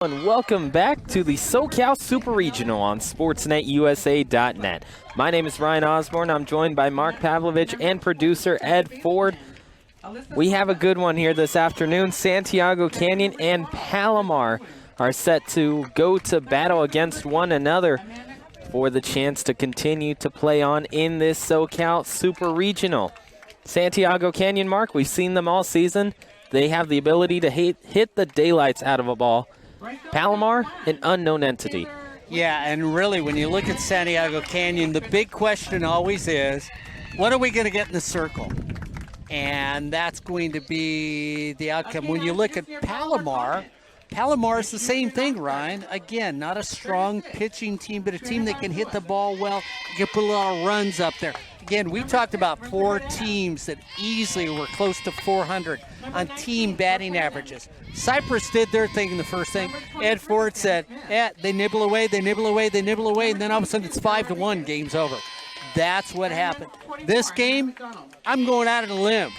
And welcome back to the SoCal Super Regional on SportsNetUSA.net. My name is Ryan Osborn. I'm joined by Mark Pavlovich and producer Ed Ford. We have a good one here this afternoon. Santiago Canyon and Palomar are set to go to battle against one another for the chance to continue to play on in this SoCal Super Regional. Santiago Canyon, Mark, we've seen them all season. They have the ability to hit the daylights out of a ball. Palomar, an unknown entity. Yeah, and really, when you look at Santiago Canyon, the big question always is, what are we going to get in the circle? And that's going to be the outcome. When you look at Palomar is the same thing, Ryan. Again, not a strong pitching team, but a team that can hit the ball well. You can put a lot of runs up there. Again, we talked about 4 teams that easily were close to 400 on team batting averages. Cypress did their thing in the first thing. Ed Ford said, they nibble away, and then all of a sudden it's 5-1, game's over. That's what happened. This game, I'm going out on a limb.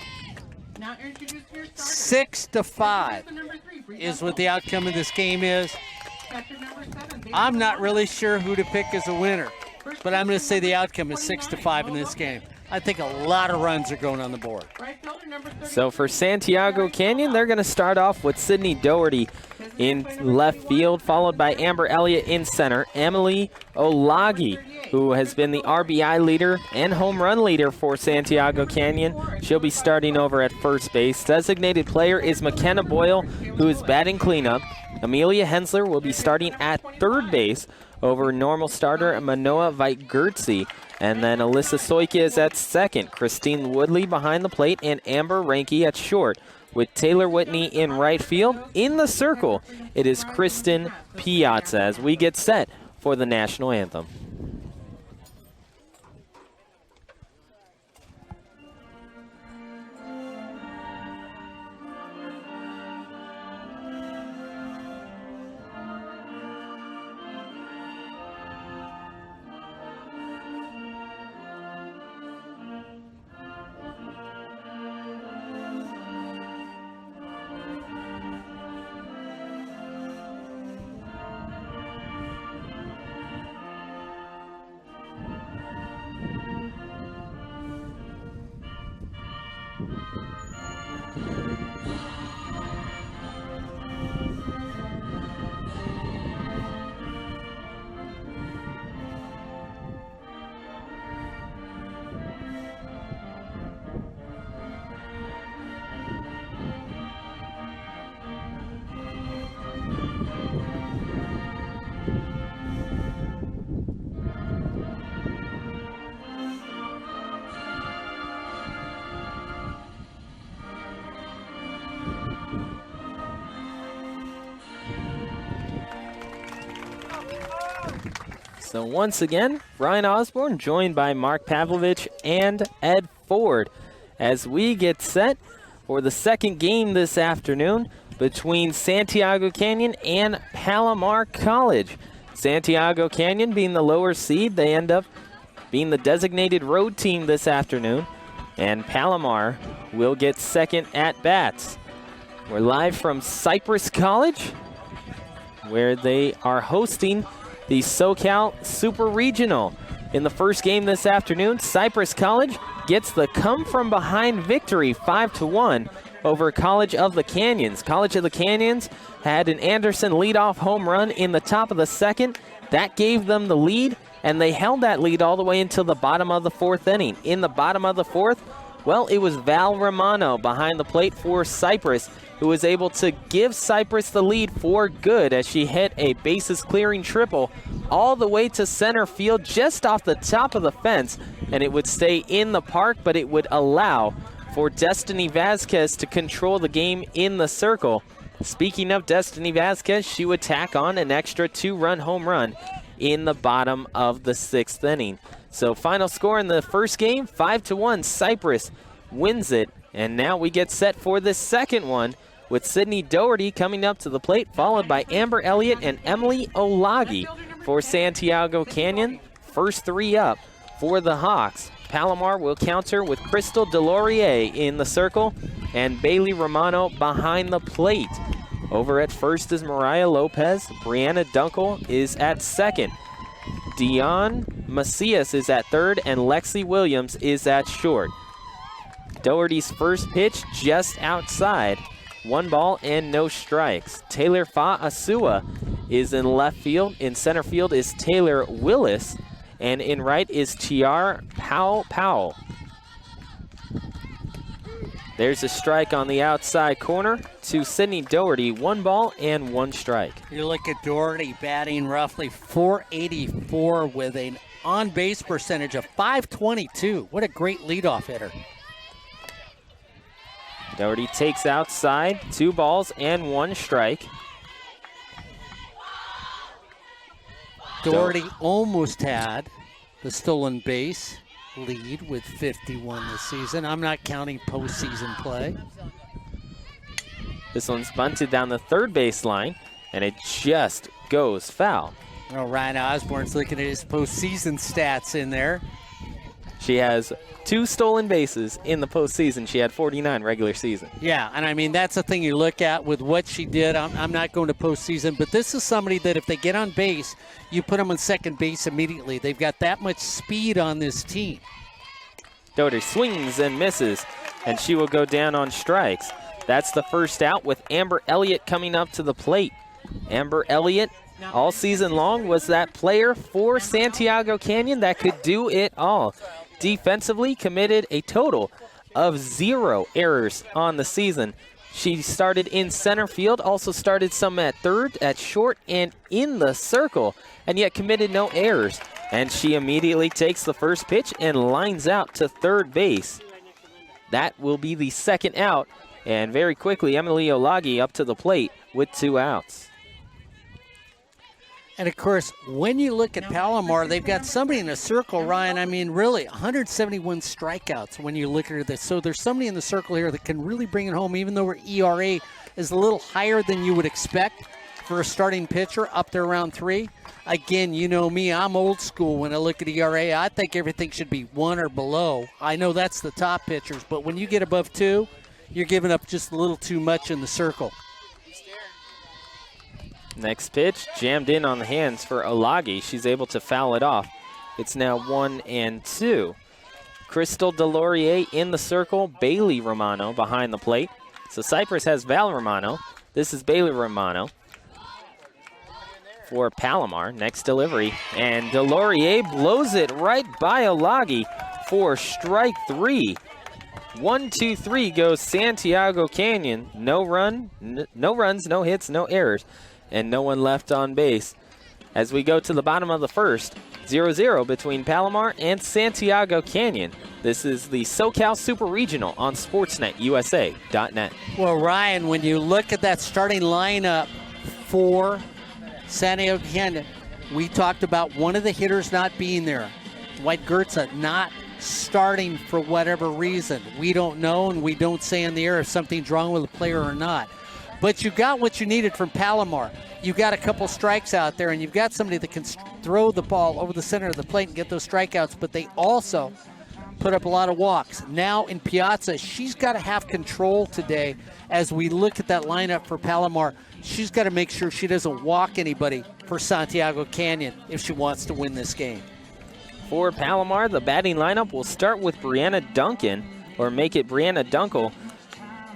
6-5 is what the outcome of this game is. I'm not really sure who to pick as a winner, but I'm going to say the outcome is 6-5 in this game. I think a lot of runs are going on the board. So for Santiago Canyon, they're going to start off with Sydney Doherty in left field, followed by Amber Elliott in center. Emily Olagi, who has been the RBI leader and home run leader for Santiago Canyon. She'll be starting over at first base. Designated player is McKenna Boyle, who is batting cleanup. Amelia Hensler will be starting at third base over normal starter Manoa Vaitgertzi. And then Alyssa Soike is at second. Christine Woodley behind the plate and Amber Ranke at short. With Taylor Whitney in right field. In the circle, it is Kristen Piazza as we get set for the national anthem. So once again, Ryan Osborn joined by Mark Pavlovich and Ed Ford as we get set for the second game this afternoon between Santiago Canyon and Palomar College. Santiago Canyon being the lower seed, they end up being the designated road team this afternoon, and Palomar will get second at bats. We're live from Cypress College, where they are hosting the SoCal Super Regional. In the first game this afternoon, Cypress College gets the come-from-behind victory 5-1 over College of the Canyons. College of the Canyons had an Anderson leadoff home run in the top of the second. That gave them the lead, and they held that lead all the way until the bottom of the fourth inning. In the bottom of the fourth, well, it was Val Romano behind the plate for Cypress who was able to give Cypress the lead for good as she hit a bases-clearing triple all the way to center field just off the top of the fence, and it would stay in the park, but it would allow for Destiny Vasquez to control the game in the circle. Speaking of Destiny Vasquez, she would tack on an extra 2-run home run in the bottom of the sixth inning. So final score in the first game, 5-1, Cypress wins it. And now we get set for the second one with Sydney Doherty coming up to the plate, followed by Amber Elliott and Emily Olagi for Santiago Canyon. First three up for the Hawks. Palomar will counter with Crystal Delorier in the circle and Bailey Romano behind the plate. Over at first is Mariah Lopez. Brianna Dunkel is at second. Dion Macias is at third, and Lexi Williams is at short. Doherty's first pitch just outside. 1 ball and no strikes. Taylor Fa'asua is in left field. In center field is Taylor Willis, and in right is Tiar Powell. There's a strike on the outside corner to Sydney Doherty. 1 ball and 1 strike. You look at Doherty batting roughly .484 with an on-base percentage of .522. What a great leadoff hitter. Doherty takes outside. 2 balls and 1 strike. Doherty almost had the stolen base lead with 51 this season. I'm not counting postseason play. This one's bunted down the third baseline, and it just goes foul. Oh, Ryan Osborn's looking at his postseason stats in there. She has 2 stolen bases in the postseason. She had 49 regular season. Yeah, and I mean, that's the thing you look at with what she did. I'm not going to postseason, but this is somebody that if they get on base, you put them on second base immediately. They've got that much speed on this team. Doherty swings and misses, and she will go down on strikes. That's the first out with Amber Elliott coming up to the plate. Amber Elliott, all season long, was that player for Santiago Canyon that could do it all. Defensively, committed a total of 0 errors on the season. She started in center field, also started some at third, at short, and in the circle, and yet committed no errors. And she immediately takes the first pitch and lines out to third base. That will be the second out, and very quickly, Emily Olagi up to the plate with 2 outs. And, of course, when you look at Palomar, they've got somebody in the circle, Ryan. I mean, really, 171 strikeouts when you look at this. So there's somebody in the circle here that can really bring it home, even though her ERA is a little higher than you would expect for a starting pitcher, up there around 3. Again, you know me, I'm old school when I look at ERA. I think everything should be 1 or below. I know that's the top pitchers, but when you get above 2, you're giving up just a little too much in the circle. Next pitch, jammed in on the hands for Olagi. She's able to foul it off. It's now 1-2. Crystal Delorier in the circle, Bailey Romano behind the plate. So Cypress has Val Romano. This is Bailey Romano for Palomar. Next delivery, and Delorier blows it right by Olagi for strike 3. 1-2-3 goes Santiago Canyon. No runs, no hits, no errors, and no one left on base. As we go to the bottom of the first, 0-0 between Palomar and Santiago Canyon. This is the SoCal Super Regional on SportsNetUSA.net. Well, Ryan, when you look at that starting lineup for Santiago Canyon, we talked about one of the hitters not being there. Dwight Gertza not starting for whatever reason. We don't know, and we don't say in the air if something's wrong with the player or not. But you got what you needed from Palomar. You got a couple strikes out there, and you've got somebody that can throw the ball over the center of the plate and get those strikeouts, but they also put up a lot of walks. Now in Piazza, she's got to have control today as we look at that lineup for Palomar. She's got to make sure she doesn't walk anybody for Santiago Canyon if she wants to win this game. For Palomar, the batting lineup will start with Brianna Duncan, or make it Brianna Dunkel.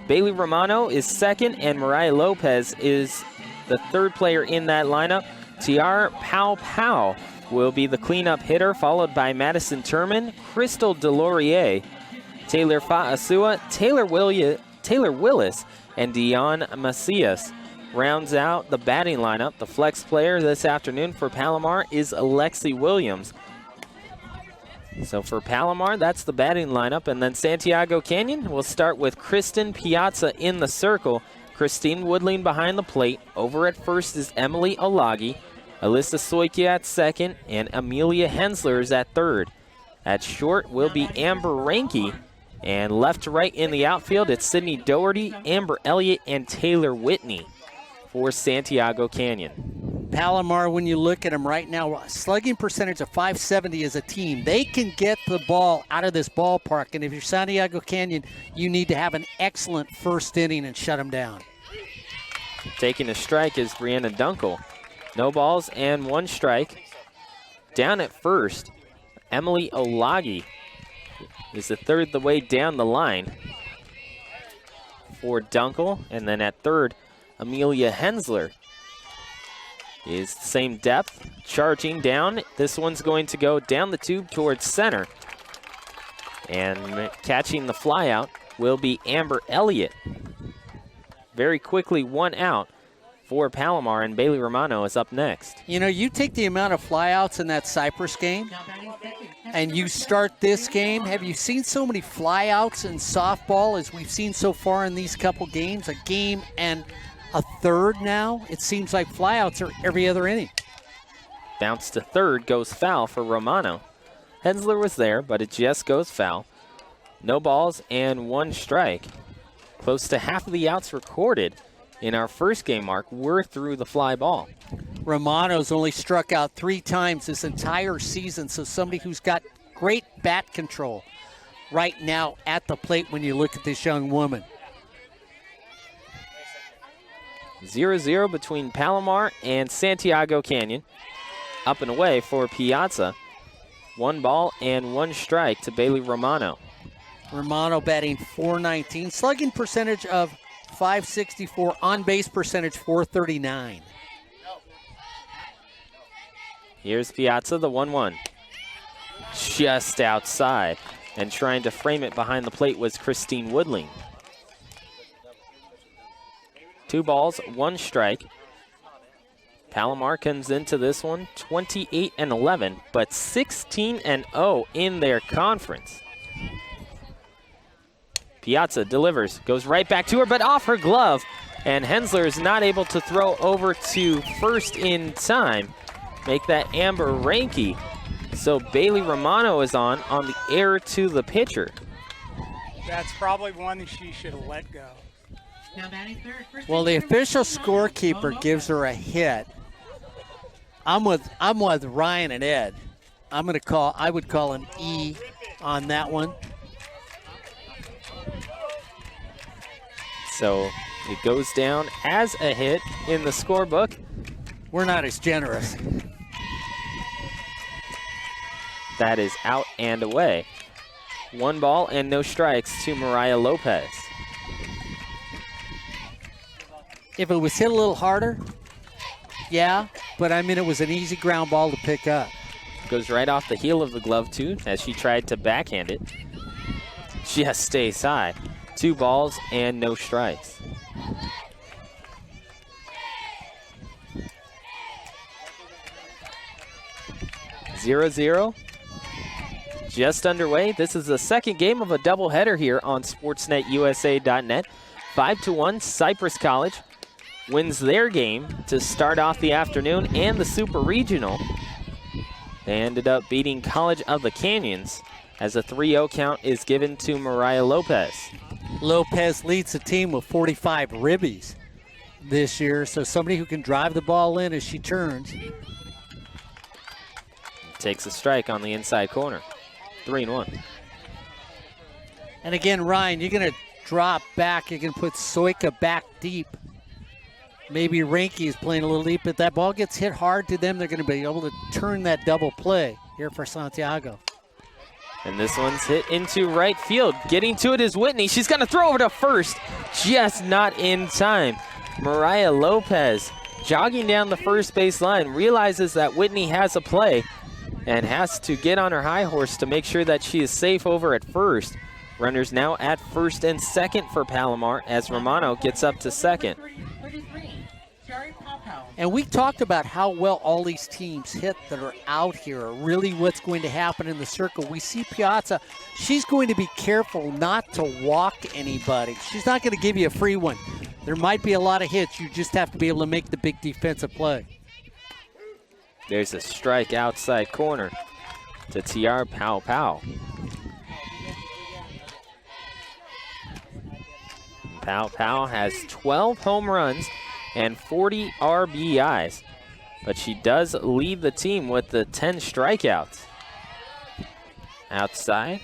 Bailey Romano is second, and Mariah Lopez is the third player in that lineup. Tiar Powell will be the cleanup hitter, followed by Madison Turman, Crystal Delorier, Taylor Fa'asua, Taylor Willis, and Dion Macias. Rounds out the batting lineup. The flex player this afternoon for Palomar is Alexi Williams. So for Palomar, that's the batting lineup. And then Santiago Canyon will start with Kristen Piazza in the circle. Christine Woodling behind the plate. Over at first is Emily Olagi. Alyssa Soikia at second. And Amelia Hensler is at third. At short will be Amber Ranke. And left to right in the outfield, it's Sydney Doherty, Amber Elliott, and Taylor Whitney for Santiago Canyon. Palomar, when you look at them right now, slugging percentage of .570 as a team. They can get the ball out of this ballpark, and if you're Santiago Canyon, you need to have an excellent first inning and shut them down. Taking a strike is Brianna Dunkel. No balls and 1 strike. Down at first, Emily Olagi is the third the way down the line for Dunkel. And then at third, Amelia Hensler is the same depth, charging down. This one's going to go down the tube towards center. And catching the fly out will be Amber Elliott. Very quickly 1 out for Palomar, and Bailey Romano is up next. You know, you take the amount of flyouts in that Cypress game, and you start this game. Have you seen so many flyouts in softball as we've seen so far in these couple games? A game and a third now. It seems like flyouts are every other inning. Bounce to third, goes foul for Romano. Hensler was there, but it just goes foul. No balls and 1 strike. Close to half of the outs recorded in our first game, Mark, were through the fly ball. Romano's only struck out 3 times this entire season, so somebody who's got great bat control right now at the plate when you look at this young woman. 0-0 between Palomar and Santiago Canyon. Up and away for Piazza. 1 ball and 1 strike to Bailey Romano. Romano batting .419, slugging percentage of .564, on-base percentage .439. Here's Piazza, the 1-1. Just outside, and trying to frame it behind the plate was Christine Woodling. 2 balls, 1 strike. Palomar comes into this one 28-11, but 16-0 in their conference. Piazza delivers, goes right back to her, but off her glove, and Hensler is not able to throw over to first in time. Make that Amber Ranke. So Bailey Romano is on the error to the pitcher. That's probably one that she should have let go. Well, the official scorekeeper gives her a hit. I'm with Ryan and Ed. I would call an E on that one. So it goes down as a hit in the scorebook. We're not as generous. That is out and away. 1 ball and no strikes to Mariah Lopez. If it was hit a little harder, yeah, but I mean it was an easy ground ball to pick up. Goes right off the heel of the glove too as she tried to backhand it. Just stays high. 2 balls and no strikes. (0-0) just underway. This is the second game of a doubleheader here on SportsNetUSA.net. 5-1, Cypress College wins their game to start off the afternoon and the Super Regional. They ended up beating College of the Canyons as a 3-0 count is given to Mariah Lopez. Lopez leads the team with 45 ribbies this year, so somebody who can drive the ball in as she turns. Takes a strike on the inside corner. 3-1. And again, Ryan, you're going to drop back. You're going to put Soika back deep. Maybe Ranke is playing a little deep. If that ball gets hit hard to them, they're going to be able to turn that double play here for Santiago. And this one's hit into right field. Getting to it is Whitney. She's going to throw over to first. Just not in time. Mariah Lopez jogging down the first base line, realizes that Whitney has a play and has to get on her high horse to make sure that she is safe over at first. Runners now at first and second for Palomar as Romano gets up to second. And we talked about how well all these teams hit that are out here, really what's going to happen in the circle. We see Piazza. She's going to be careful not to walk anybody. She's not going to give you a free one. There might be a lot of hits. You just have to be able to make the big defensive play. There's a strike outside corner to Tiara Pau. Pau has 12 home runs and 40 RBIs, but she does lead the team with the 10 strikeouts. Outside,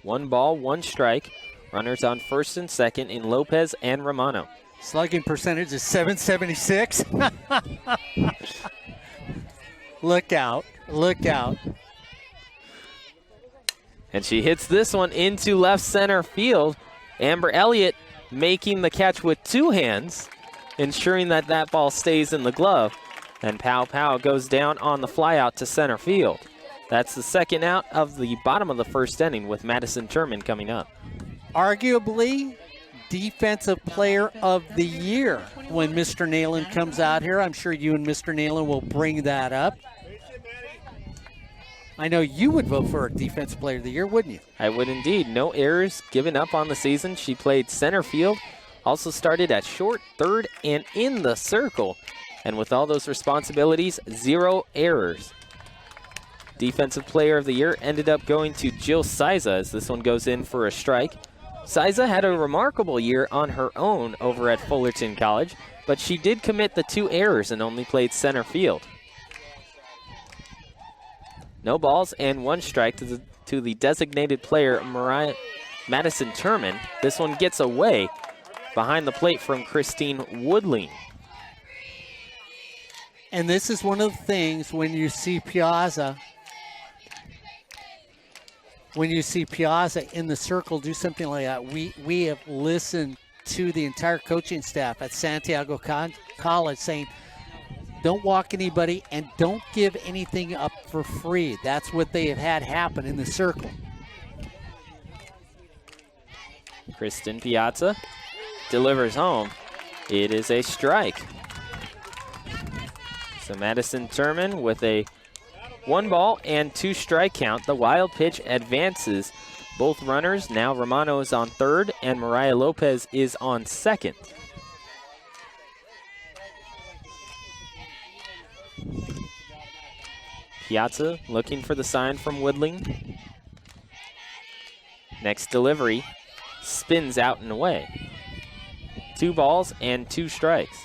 1 ball, 1 strike. Runners on first and second in Lopez and Romano. Slugging percentage is .776. Look out. Look out. And she hits this one into left center field. Amber Elliott making the catch with two hands, ensuring that that ball stays in the glove. And Pow goes down on the fly out to center field. That's the second out of the bottom of the first inning with Madison Turman coming up. Arguably Defensive Player of the Year when Mr. Nalen comes out here. I'm sure you and Mr. Nalen will bring that up. I know you would vote for a Defensive Player of the Year, wouldn't you? I would indeed. No errors given up on the season. She played center field, also started at short, third, and in the circle. And with all those responsibilities, 0 errors. Defensive Player of the Year ended up going to Jill Siza as this one goes in for a strike. Siza had a remarkable year on her own over at Fullerton College, but she did commit the 2 errors and only played center field. No balls and 1 strike to the designated player, Madison Turman. This one gets away behind the plate from Christine Woodling. And this is one of the things when you see Piazza in the circle do something like that. We have listened to the entire coaching staff at Santiago College saying, don't walk anybody and don't give anything up for free. That's what they have had happen in the circle. Kristen Piazza delivers home. It is a strike. So Madison Turman with a 1 ball and 2 strike count. The wild pitch advances both runners. Now Romano is on third and Mariah Lopez is on second. Piazza looking for the sign from Woodling. Next delivery spins out and away. 2 balls and 2 strikes.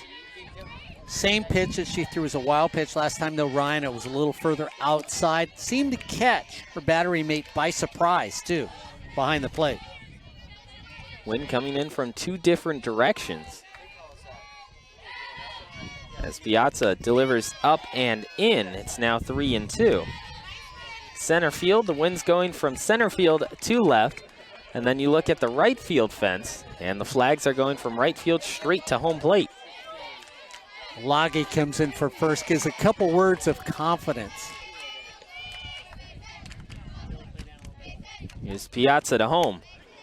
Same pitch that she threw as a wild pitch last time, though, Ryan. It was a little further outside. Seemed to catch her battery mate by surprise, too, behind the plate. Wind coming in from 2 different directions. As Piazza delivers up and in, it's now 3-2. Center field, the wind's going from center field to left. And then you look at the right field fence, and the flags are going from right field straight to home plate. Lage comes in for first, gives a couple words of confidence. Here's Piazza to home.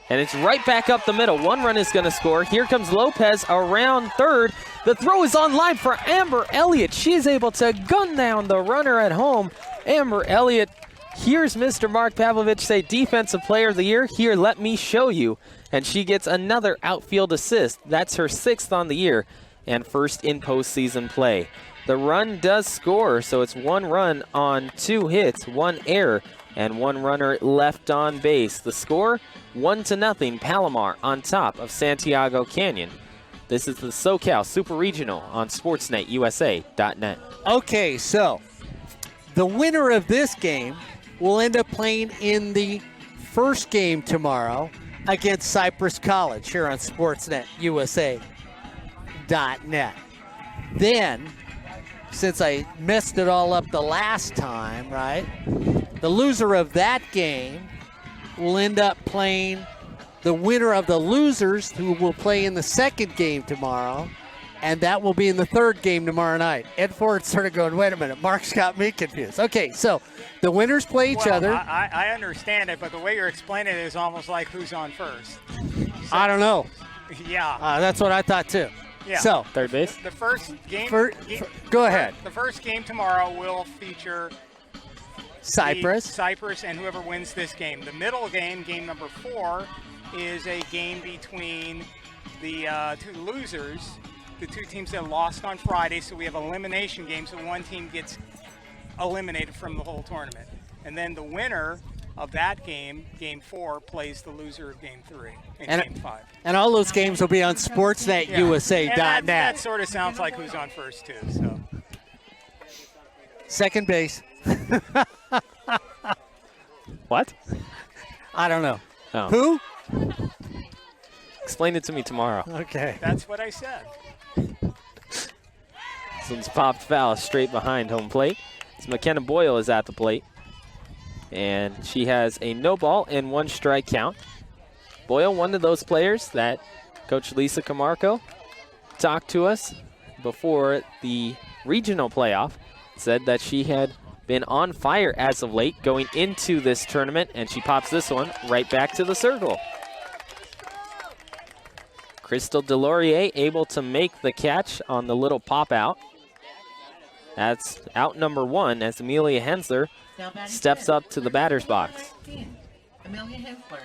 And it's right back up the middle. 1 run is going to score. Here comes Lopez around third. The throw is on line for Amber Elliott. She is able to gun down the runner at home. Amber Elliott hears Mr. Mark Pavlovich say Defensive Player of the Year. Here, let me show you. And she gets another outfield assist. That's her 6th on the year and first in postseason play. The run does score, so it's 1 run on 2 hits, 1 error, and 1 runner left on base. The score, 1-0, Palomar on top of Santiago Canyon. This is the SoCal Super Regional on SportsNetUSA.net. Okay, so the winner of this game will end up playing in the first game tomorrow against Cypress College here on SportsNetUSA.net. Then, since I messed it all up the last time, right, the loser of that game will end up playing the winner of the losers, who will play in the second game tomorrow, and that will be in the third game tomorrow night. Ed Ford started going, wait a minute, Mark's got me confused. Okay, so the winners play each other. I understand it, but the way you're explaining it is almost like who's on first. So, I don't know. Yeah. That's what I thought too. Yeah. So Third base? The first game. Go ahead. The first game tomorrow will feature Cypress and whoever wins this game. The middle game, game number 4, is a game between the 2 losers, the 2 teams that lost on Friday. So we have elimination games, so one team gets eliminated from the whole tournament. And then the winner of that game, game 4, plays the loser of game 3 and game 5. And all those games will be on SportsNetUSA.net. That sort of sounds like who's on first, too. So second base. What? I don't know. Oh. Who? Explain it to me tomorrow. Okay. That's what I said. This one's popped foul straight behind home plate. It's McKenna Boyle is at the plate. And she has a no ball and 1 strike count. Boyle, one of those players that Coach Lisa Camargo talked to us before the regional playoff, said that she had been on fire as of late going into this tournament, and she pops this one right back to the circle. Crystal Delorier able to make the catch on the little pop out. That's out number 1 as Amelia Hensler steps up to the batter's box. Amelia Hensler.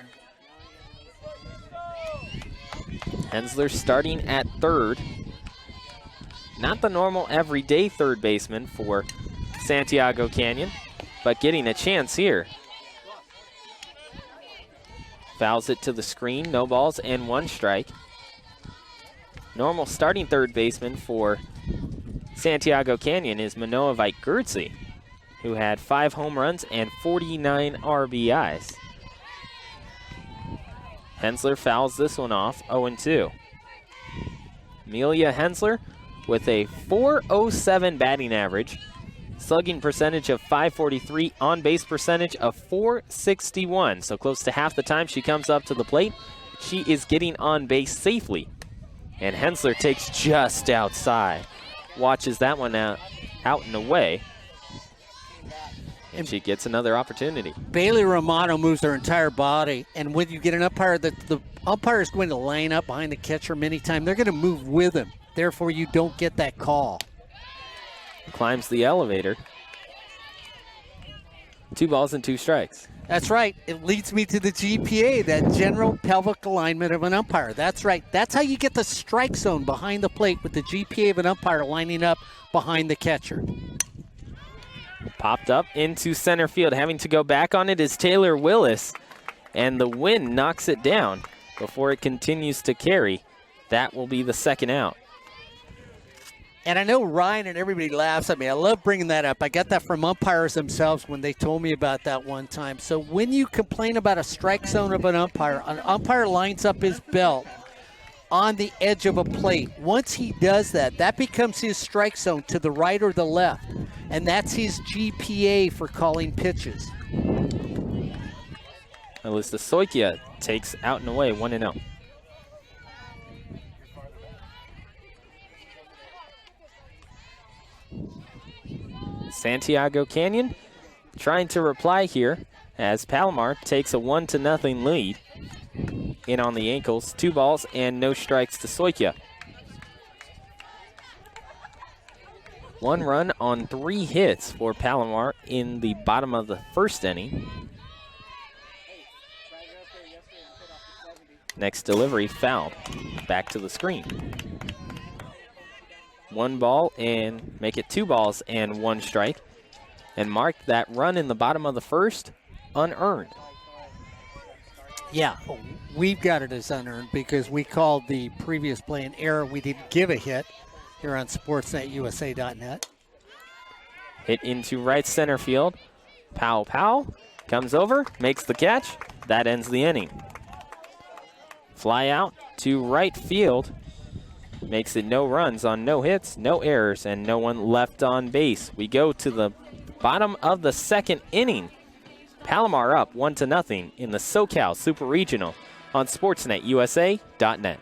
Hensler starting at third. Not the normal everyday third baseman for Santiago Canyon, but getting a chance here. Fouls it to the screen, no balls and 1 strike. Normal starting third baseman for Santiago Canyon is Manoa Veit-Gertze, who had 5 home runs and 49 RBIs. Hensler fouls this one off, 0-2. Amelia Hensler with a .407 batting average, slugging percentage of .543, on-base percentage of .461. So close to half the time she comes up to the plate, she is getting on base safely. And Hensler takes just outside. Watches that one out and away. And she gets another opportunity. Bailey Romano moves her entire body, and when you get an umpire, the umpire is going to line up behind the catcher many times. They're going to move with him. Therefore, you don't get that call. Climbs the elevator. 2 balls and 2 strikes. That's right. It leads me to the GPA, that general pelvic alignment of an umpire. That's right. That's how you get the strike zone behind the plate, with the GPA of an umpire lining up behind the catcher. Popped up into center field. Having to go back on it is Taylor Willis, and the wind knocks it down before it continues to carry. That will be the second out. And I know Ryan and everybody laughs at me. I love bringing that up. I got that from umpires themselves when they told me about that one time. So when you complain about a strike zone of an umpire lines up his belt on the edge of a plate. Once he does that, that becomes his strike zone to the right or the left. And that's his GPA for calling pitches. Alyssa Soikia takes out and away, 1-0. Santiago Canyon trying to reply here as Palomar takes a 1-0 lead. In on the ankles, 2 balls and no strikes to Soikia. 1 run on 3 hits for Palomar in the bottom of the first inning. Next delivery fouled. Back to the screen. 1 ball and make it 2 balls and 1 strike. And mark that run in the bottom of the first unearned. Yeah, we've got it as unearned because we called the previous play an error. We didn't give a hit here on SportsNetUSA.net. Hit into right center field. Powell comes over, makes the catch. That ends the inning. Fly out to right field. Makes it no runs on no hits, no errors, and no one left on base. We go to the bottom of the second inning. Palomar up 1-0 in the SoCal Super Regional on SportsNetUSA.net.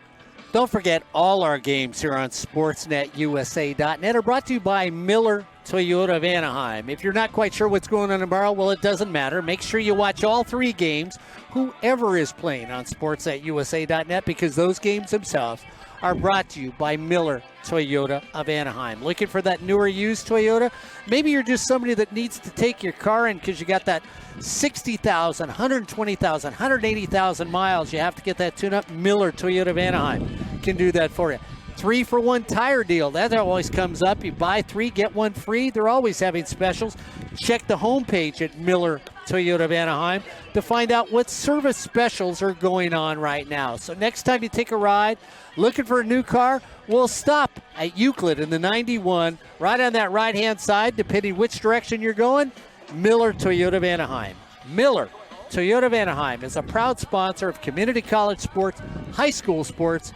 Don't forget, all our games here on SportsNetUSA.net are brought to you by Miller Toyota of Anaheim. If you're not quite sure what's going on tomorrow, well, it doesn't matter. Make sure you watch all 3 games, whoever is playing on SportsNetUSA.net, because those games themselves are brought to you by Miller Toyota of Anaheim. Looking for that newer used Toyota? Maybe you're just somebody that needs to take your car in because you got that 60,000, 120,000, 180,000 miles. You have to get that tune-up. Miller Toyota of Anaheim can do that for you. 3-for-1 tire deal. That always comes up. You buy 3, get 1 free. They're always having specials. Check the homepage at Miller Toyota of Anaheim to find out what service specials are going on right now. So next time you take a ride, looking for a new car, we'll stop at Euclid in the 91, right on that right-hand side, depending which direction you're going. Miller Toyota of Anaheim. Miller Toyota of Anaheim is a proud sponsor of community college sports, high school sports,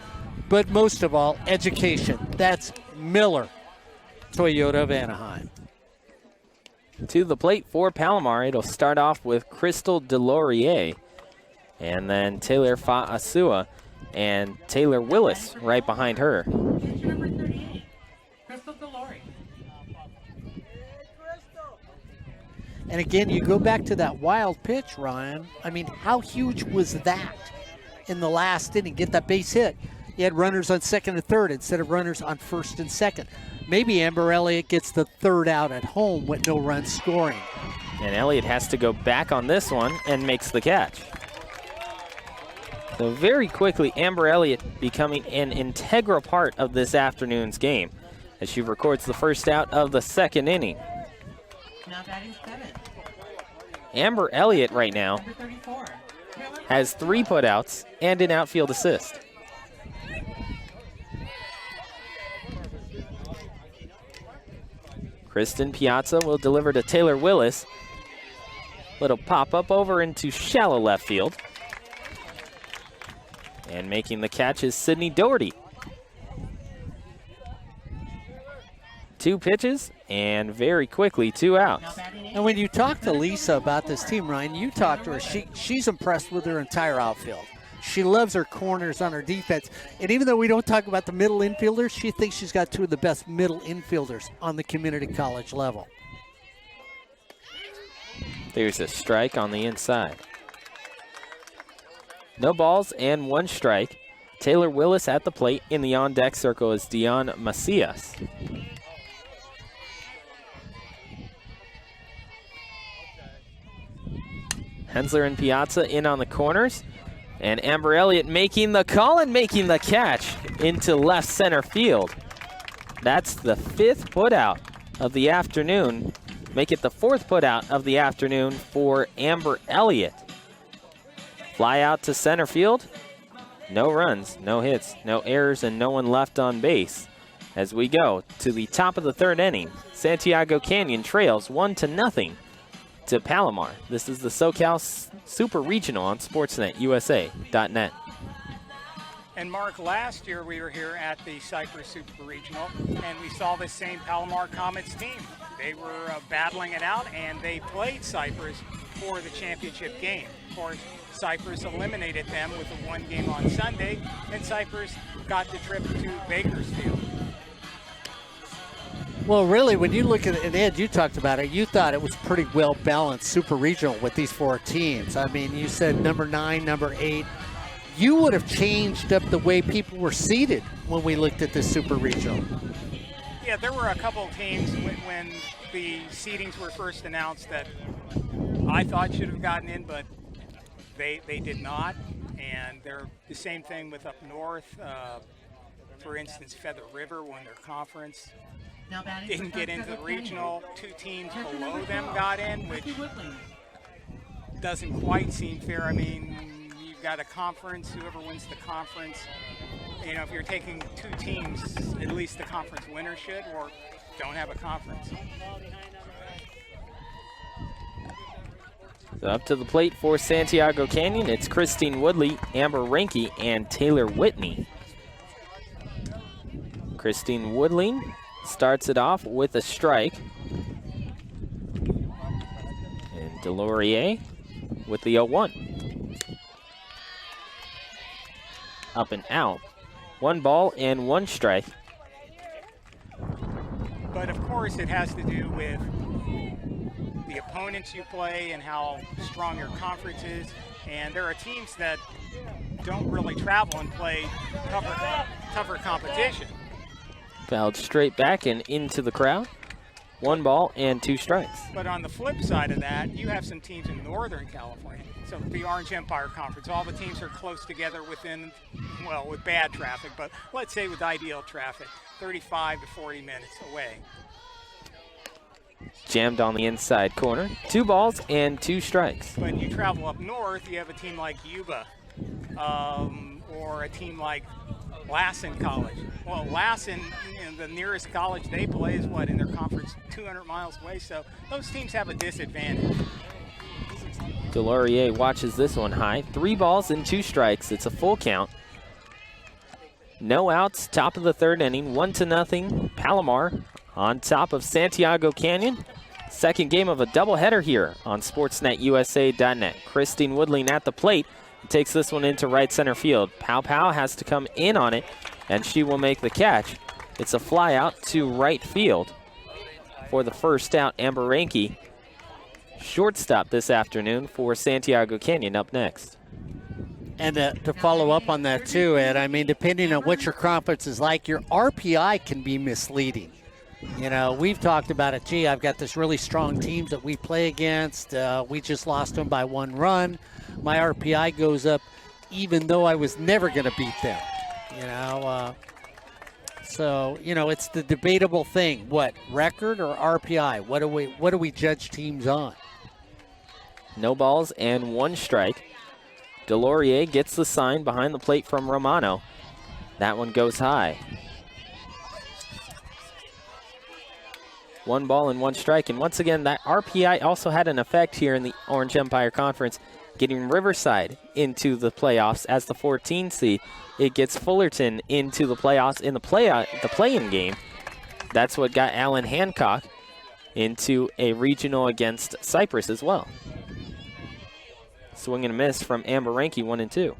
but most of all, education. That's Miller, Toyota of Anaheim. To the plate for Palomar, it'll start off with Crystal Delorier, and then Taylor Fa'asua and Taylor Willis right behind her. Number 38, Crystal Delory. And again, you go back to that wild pitch, Ryan. I mean, how huge was that in the last inning? Get that base hit. You had runners on second and third instead of runners on first and second. Maybe Amber Elliott gets the third out at home with no runs scoring. And Elliott has to go back on this one and makes the catch. So very quickly, Amber Elliott becoming an integral part of this afternoon's game as she records the first out of the second inning. Now batting 7. Amber Elliott right now Number 34. has 3 putouts and an outfield assist. Kristen Piazza will deliver to Taylor Willis. Little pop-up over into shallow left field. And making the catch is Sydney Doherty. 2 pitches, and very quickly 2 outs. Now batting 8. And when you talk to Lisa about this team, Ryan, you talk to her, she's impressed with her entire outfield. She loves her corners on her defense. And even though we don't talk about the middle infielders, she thinks she's got 2 of the best middle infielders on the community college level. There's a strike on the inside. No balls and 1 strike. Taylor Willis at the plate. In the on-deck circle is Dion Macias. Hensler and Piazza in on the corners. And Amber Elliott making the call and making the catch into left center field. That's the 5th putout of the afternoon. Make it the 4th putout of the afternoon for Amber Elliott. Fly out to center field. No runs, no hits, no errors, and no one left on base. As we go to the top of the 3rd inning, Santiago Canyon trails 1-0 to Palomar. This is the SoCal Super Regional on SportsNetUSA.net. And Mark, last year we were here at the Cypress Super Regional, and we saw this same Palomar Comets team. They were battling it out, and they played Cypress for the championship game. Of course, Cypress eliminated them with a 1 game on Sunday, and Cypress got the trip to Bakersfield. Well, really, when you look at it, and Ed, you talked about it, you thought it was pretty well-balanced super regional with these 4 teams. I mean, you said number 9, number 8. You would have changed up the way people were seated when we looked at this super regional. Yeah, there were a couple of teams when the seedings were first announced that I thought should have gotten in, but they did not. And they're the same thing with up north. For instance, Feather River won their conference. Now batting Didn't for get into the Santiago Canyon. regional. 2 teams Catcher below number them 12, got in, which Jesse Woodley. doesn't quite seem fair. I mean, you've got a conference. Whoever wins the conference, you know, if you're taking 2 teams, at least the conference winner should, or don't have a conference. So up to the plate for Santiago Canyon, it's Christine Woodley, Amber Ranke, and Taylor Whitney. Christine Woodley starts it off with a strike. And Delorier with the 0-1. Up and out. 1 ball and 1 strike. But of course, it has to do with the opponents you play and how strong your conference is. And there are teams that don't really travel and play tougher competition. Fouled straight back and into the crowd. 1 ball and 2 strikes. But on the flip side of that, you have some teams in Northern California. So the Orange Empire Conference, all the teams are close together within, well, with bad traffic, but let's say with ideal traffic, 35 to 40 minutes away. Jammed on the inside corner. 2 balls and 2 strikes. But you travel up north, you have a team like Yuba or a team like Lassen College. Well, Lassen, you know, the nearest college they play is what, in their conference, 200 miles away. So those teams have a disadvantage. Delorier watches this one high. 3 balls and 2 strikes. It's a full count. No outs, top of the 3rd inning. 1-0. Palomar on top of Santiago Canyon. Second game of a doubleheader here on SportsNetUSA.net. Christine Woodling at the plate. Takes this one into right center field. Pow Pow has to come in on it, and she will make the catch. It's a fly out to right field for the first out. Amber Ranke, shortstop this afternoon for Santiago Canyon, up next. And to follow up on that too, Ed, I mean, depending on what your conference is like, your RPI can be misleading. You know, we've talked about it. Gee, I've got this really strong teams that we play against. We just lost them by 1 run. My RPI goes up even though I was never going to beat them. You know, so, you know, it's the debatable thing. What, record or RPI? What do we judge teams on? No balls and 1 strike. Delorier gets the sign behind the plate from Romano. That one goes high. 1 ball and 1 strike. And once again, that RPI also had an effect here in the Orange Empire Conference, getting Riverside into the playoffs as the 14 seed. It gets Fullerton into the playoffs in the play-in game. That's what got Allen Hancock into a regional against Cypress as well. Swing and a miss from Amber Ranke, 1-2.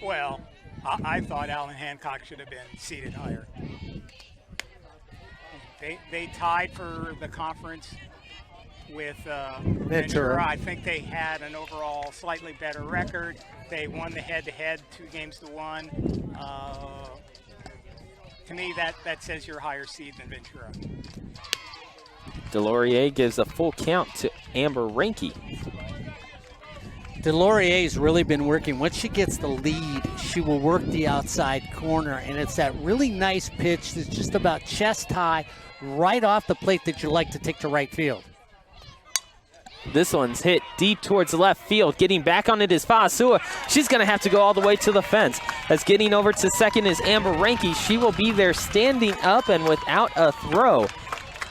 Well, I thought Allen Hancock should have been seated higher. They tied for the conference with Ventura. I think they had an overall slightly better record. They won the head-to-head 2-1. To me, that says you're a higher seed than Ventura. Delorier gives a full count to Amber Ranke. Delorier's really been working. Once she gets the lead, she will work the outside corner, and it's that really nice pitch that's just about chest high, right off the plate that you like to take to right field. This one's hit deep towards the left field. Getting back on it is Faasua. She's going to have to go all the way to the fence. As getting over to second is Amber Ranke. She will be there standing up and without a throw.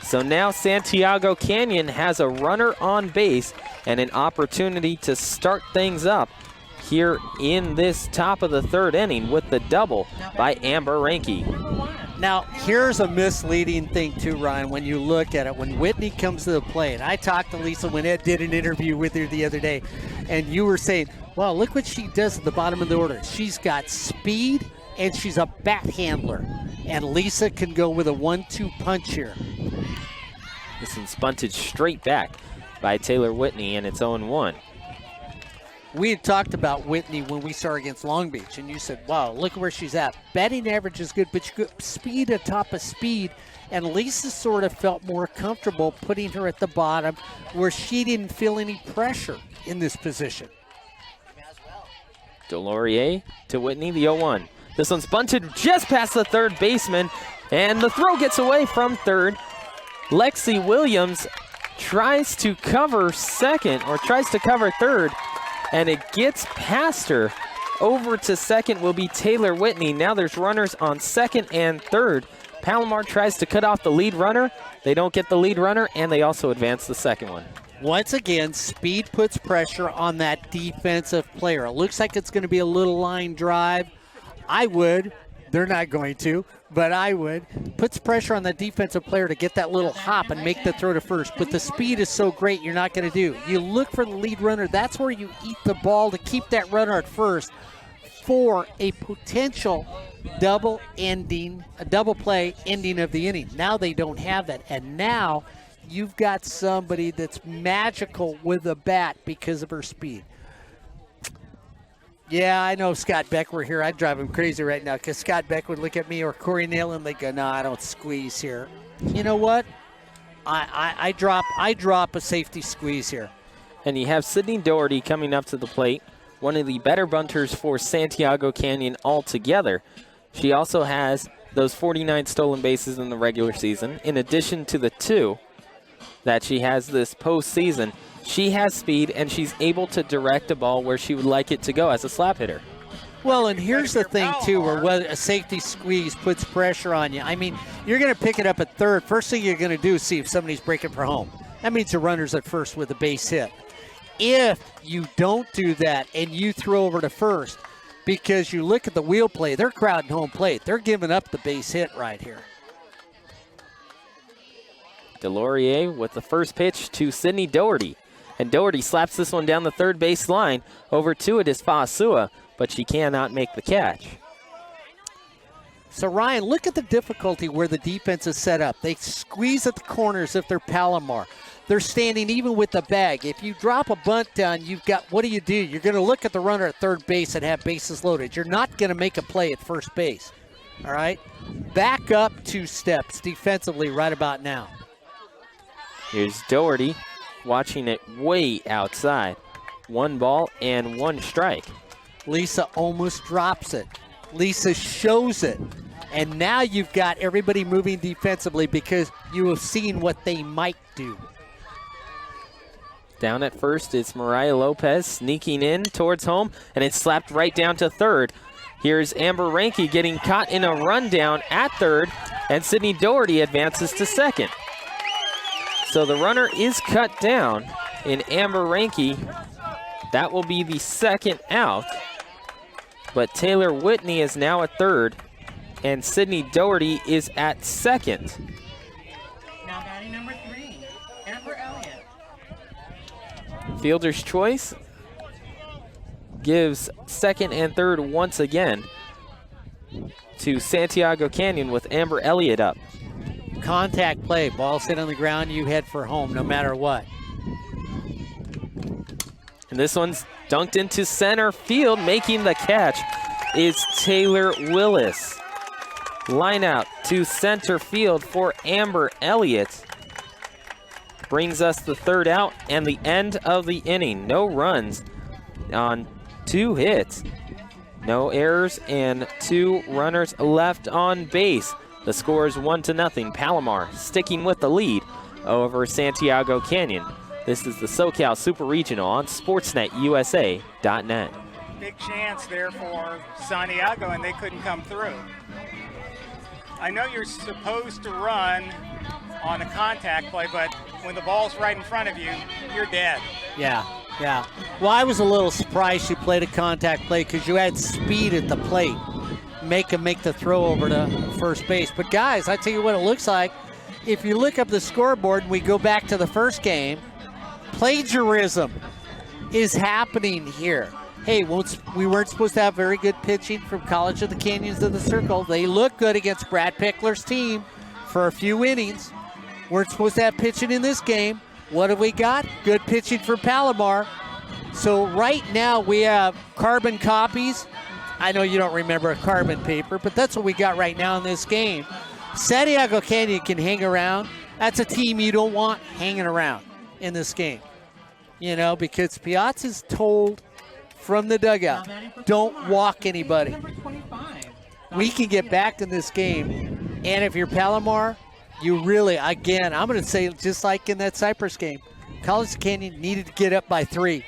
So now Santiago Canyon has a runner on base and an opportunity to start things up here in this top of the 3rd inning with the double by Amber Ranke. Now, here's a misleading thing too, Ryan, when you look at it. When Whitney comes to the plate, I talked to Lisa when Ed did an interview with her the other day, and you were saying, well, look what she does at the bottom of the order. She's got speed, and she's a bat handler. And Lisa can go with a 1-2 punch here. This one's bunted straight back by Taylor Whitney, and it's 0-1. We had talked about Whitney when we saw her against Long Beach, and you said, wow, look where she's at. Batting average is good, but you got speed atop of speed. And Lisa sort of felt more comfortable putting her at the bottom where she didn't feel any pressure in this position. Delorier to Whitney, the 0-1. This one's bunted just past the 3rd baseman, and the throw gets away from 3rd. Lexi Williams tries to cover 2nd, or tries to cover 3rd, and it gets past her. Over to 2nd will be Taylor Whitney. Now there's runners on 2nd and 3rd. Palomar tries to cut off the lead runner. They don't get the lead runner, and they also advance the 2nd one. Once again, speed puts pressure on that defensive player. It looks like it's going to be a little line drive. I would. They're not going to, but I would. Puts pressure on the defensive player to get that little hop and make the throw to first. But the speed is so great, you're not going to do. You look for the lead runner. That's where you eat the ball to keep that runner at first for a potential double play ending of the inning. Now they don't have that. And now you've got somebody that's magical with a bat because of her speed. Yeah, I know Scott Beck were here. I'd drive him crazy right now because Scott Beck would look at me or Corey Nail and they go, no, I don't squeeze here. You know what? I drop a safety squeeze here. And you have Sydney Doherty coming up to the plate, one of the better bunters for Santiago Canyon altogether. She also has those 49 stolen bases in the regular season, in addition to the 2 that she has this postseason. She has speed, and she's able to direct a ball where she would like it to go as a slap hitter. Well, and here's the thing, too, where a safety squeeze puts pressure on you. I mean, you're going to pick it up at 3rd. First thing you're going to do is see if somebody's breaking for home. That means the runner's at first with a base hit. If you don't do that and you throw over to first, because you look at the wheel play, they're crowding home plate. They're giving up the base hit right here. Delorier with the first pitch to Sidney Doherty. And Doherty slaps this one down the third base line. Over to it is Fasua, but she cannot make the catch. So, Ryan, look at the difficulty where the defense is set up. They squeeze at the corners if they're Palomar. They're standing even with the bag. If you drop a bunt down, you've got, what do? You're going to look at the runner at third base and have bases loaded. You're not going to make a play at first base. All right? Back up 2 steps defensively right about now. Here's Doherty watching it way outside. 1 ball and 1 strike. Lisa almost drops it. Lisa shows it. And now you've got everybody moving defensively because you have seen what they might do. Down at first, it's Mariah Lopez sneaking in towards home, and it's slapped right down to third. Here's Amber Ranke getting caught in a rundown at third, and Sidney Doherty advances to second. So the runner is cut down in Amber Ranke. That will be the second out. But Taylor Whitney is now at third, and Sidney Doherty is at second. Now batting number 3, Amber Elliott. Fielder's choice gives second and third once again to Santiago Canyon with Amber Elliott up. Contact play. Ball's hit on the ground, you head for home no matter what. And this one's dunked into center field. Making the catch is Taylor Willis. Line out to center field for Amber Elliott. Brings us the third out and the end of the inning. No runs on 2 hits. No errors and 2 runners left on base. The score is 1-0. Palomar sticking with the lead over Santiago Canyon. This is the SoCal Super Regional on SportsNetUSA.net. Big chance there for Santiago, and they couldn't come through. I know you're supposed to run on a contact play, but when the ball's right in front of you, you're dead. Yeah. Well, I was a little surprised you played a contact play because you had speed at the plate. Make the throw over to first base. But, guys, I tell you what it looks like. If you look up the scoreboard and we go back to the first game, plagiarism is happening here. Hey, we weren't supposed to have very good pitching from College of the Canyons of the Circle. They look good against Brad Pickler's team for a few innings. Weren't supposed to have pitching in this game. What have we got? Good pitching for Palomar. So right now we have carbon copies. I know you don't remember a carbon paper, but that's what we got right now in this game. Santiago Canyon can hang around. That's a team you don't want hanging around in this game. You know, because Piazza's told from the dugout, don't walk anybody. Number 25. We can get back in this game. And if you're Palomar, you really, again, I'm going to say just like in that Cypress game, College Canyon needed to get up by 3.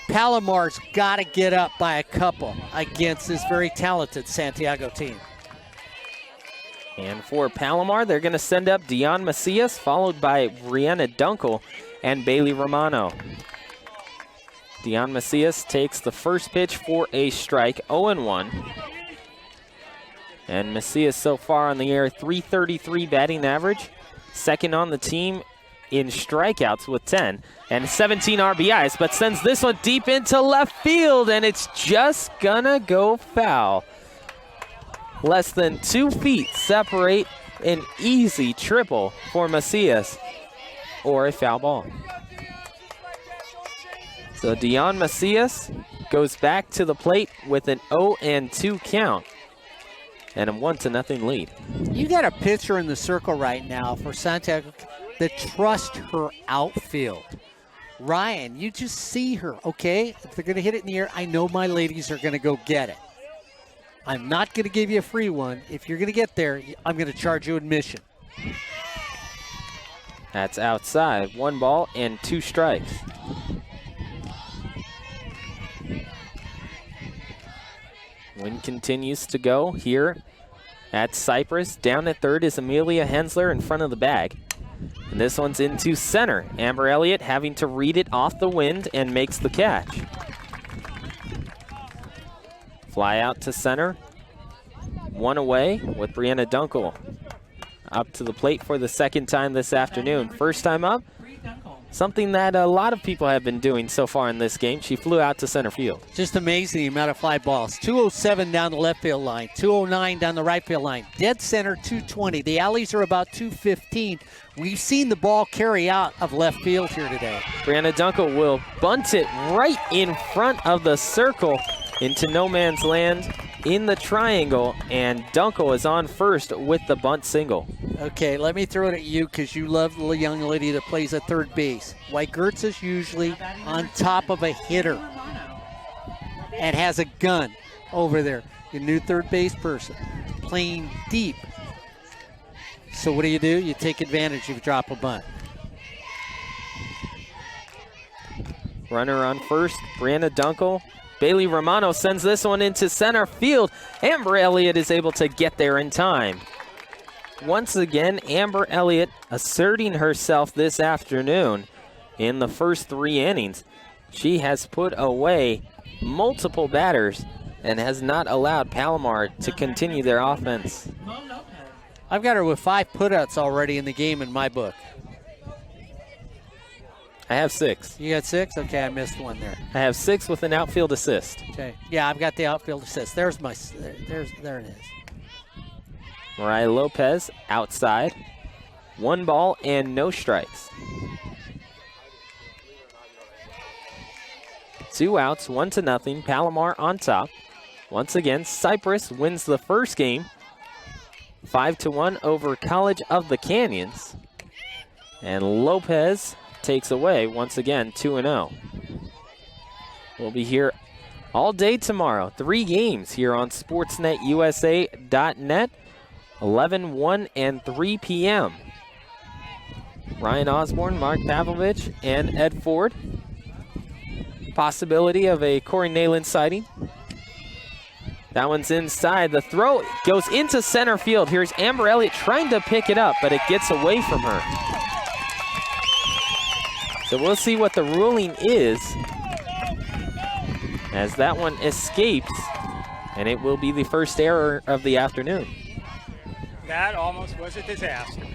Palomar's got to get up by a couple against this very talented Santiago team. And for Palomar, they're going to send up Dion Macias, followed by Brianna Dunkel and Bailey Romano. Dion Macias takes the first pitch for a strike, 0-1. And Macias so far on the air, .333 batting average. Second on the team in strikeouts with 10 and 17 RBIs, but sends this one deep into left field, and it's just gonna go foul. Less than 2 feet separate an easy triple for Macias, or a foul ball. So Dion Macias goes back to the plate with an 0-2 count and a 1-0 lead. You got a pitcher in the circle right now for Santiago that trusts her outfield. Ryan, you just see her, okay? If they're going to hit it in the air, I know my ladies are going to go get it. I'm not going to give you a free one. If you're going to get there, I'm going to charge you admission. That's outside. 1 ball and 2 strikes. Wind continues to go here at Cypress. Down at third is Amelia Hensler in front of the bag. And this one's into center. Amber Elliott having to read it off the wind and makes the catch. Fly out to center. One away with Brianna Dunkel up to the plate for the second time this afternoon. First time up, something that a lot of people have been doing so far in this game. She flew out to center field. Just amazing the amount of fly balls. 207 down the left field line, 209 down the right field line. Dead center, 220. The alleys are about 215. We've seen the ball carry out of left field here today. Brianna Dunkel will bunt it right in front of the circle into no man's land in the triangle, and Dunkel is on first with the bunt single. Okay, let me throw it at you because you love the young lady that plays at third base. White Gertz is usually on top of a hitter and has a gun over there. Your new third base person playing deep. So what do? You take advantage if you drop a bunt. Runner on first, Brianna Dunkel. Bailey Romano sends this one into center field. Amber Elliott is able to get there in time. Once again, Amber Elliott asserting herself this afternoon in the first 3 innings. She has put away multiple batters and has not allowed Palomar to continue their offense. I've got her with 5 putouts already in the game in my book. I have 6. You got 6? Okay, I missed one there. I have 6 with an outfield assist. Okay. Yeah, I've got the outfield assist. There it is. Mariah Lopez outside. 1 ball and no strikes. 2 outs, 1-0. Palomar on top. Once again, Cypress wins the first game. 5-1 over College of the Canyons. And Lopez takes away once again 2-0. We'll be here all day tomorrow. 3 games here on SportsNetUSA.net. 11, 1, and 3 p.m. Ryan Osborn, Mark Pavlovich, and Ed Ford. Possibility of a Corey Nayland sighting. That one's inside. The throw goes into center field. Here's Amber Elliott trying to pick it up, but it gets away from her. So we'll see what the ruling is as that one escapes, and it will be the first error of the afternoon. That almost was a disaster.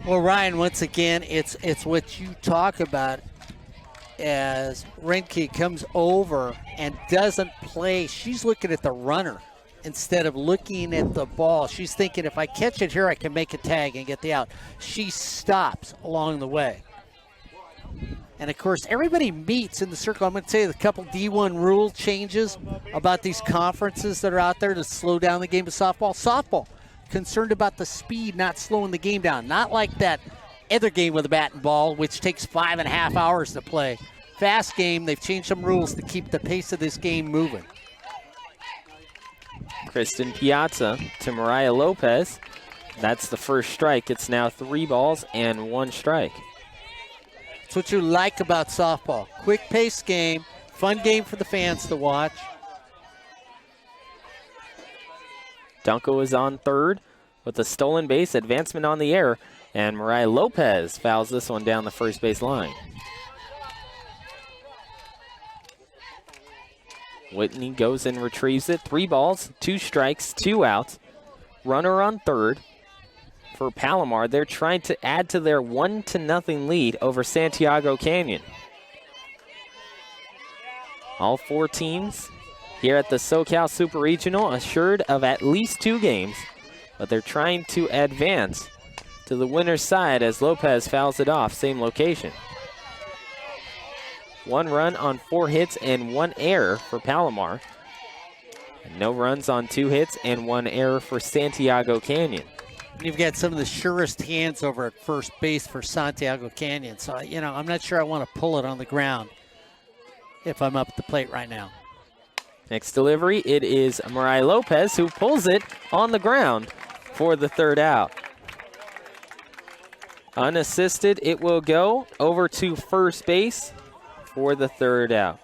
Well, Ryan, once again, it's what you talk about as Renke comes over and doesn't play. She's looking at the runner instead of looking at the ball. She's thinking, if I catch it here, I can make a tag and get the out. She stops along the way. And, of course, everybody meets in the circle. I'm going to tell you the couple D1 rule changes about these conferences that are out there to slow down the game of softball. Softball, concerned about the speed, not slowing the game down. Not like that other game with a bat and ball, which takes 5.5 hours to play. Fast game, they've changed some rules to keep the pace of this game moving. Kristen Piazza to Mariah Lopez. That's the first strike. It's now 3 balls and 1 strike. That's what you like about softball. Quick-paced game, fun game for the fans to watch. Dunkel is on third with a stolen base, advancement on the air, and Mariah Lopez fouls this one down the first base line. Whitney goes and retrieves it. 3 balls, 2 strikes, 2 outs. Runner on third for Palomar. They're trying to add to their 1-0 lead over Santiago Canyon. All 4 teams here at the SoCal Super Regional assured of at least 2 games, but they're trying to advance to the winner's side as Lopez fouls it off, same location. 1 run on 4 hits and 1 error for Palomar. And no runs on 2 hits and 1 error for Santiago Canyon. You've got some of the surest hands over at first base for Santiago Canyon. So, I'm not sure I want to pull it on the ground if I'm up at the plate right now. Next delivery, it is Mariah Lopez who pulls it on the ground for the 3rd out. Unassisted, it will go over to first base for the 3rd out.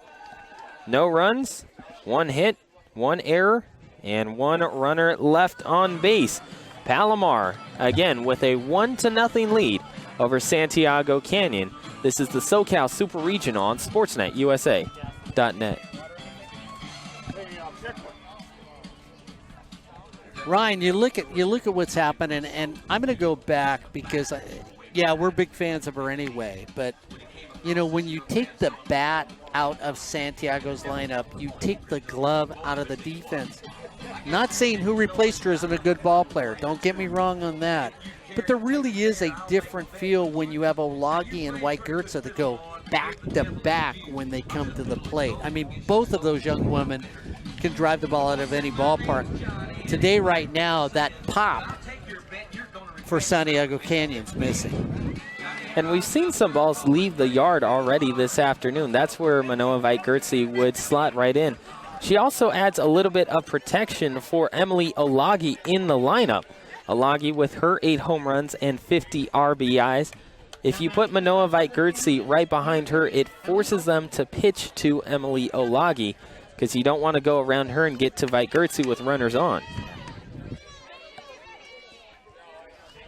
No runs, 1 hit, 1 error, and 1 runner left on base. Palomar, again, with a 1-0 lead over Santiago Canyon. This is the SoCal Super Regional on SportsNetUSA.net. Ryan, you look at what's happening, and I'm going to go back because, yeah, we're big fans of her anyway. But you know, when you take the bat out of Santiago's lineup, you take the glove out of the defense. Not saying who replaced her isn't a good ball player. Don't get me wrong on that. But there really is a different feel when you have Olagi and White Gertza that go back to back when they come to the plate. I mean, both of those young women can drive the ball out of any ballpark. Today, right now, that pop for Santiago Canyon's missing. And we've seen some balls leave the yard already this afternoon. That's where Manoa Veit-Gertzi would slot right in. She also adds a little bit of protection for Emily Olagi in the lineup. Olagi with her 8 home runs and 50 RBIs. If you put Manoa Veit-Gertzi right behind her, it forces them to pitch to Emily Olagi because you don't want to go around her and get to Veit-Gertzi with runners on.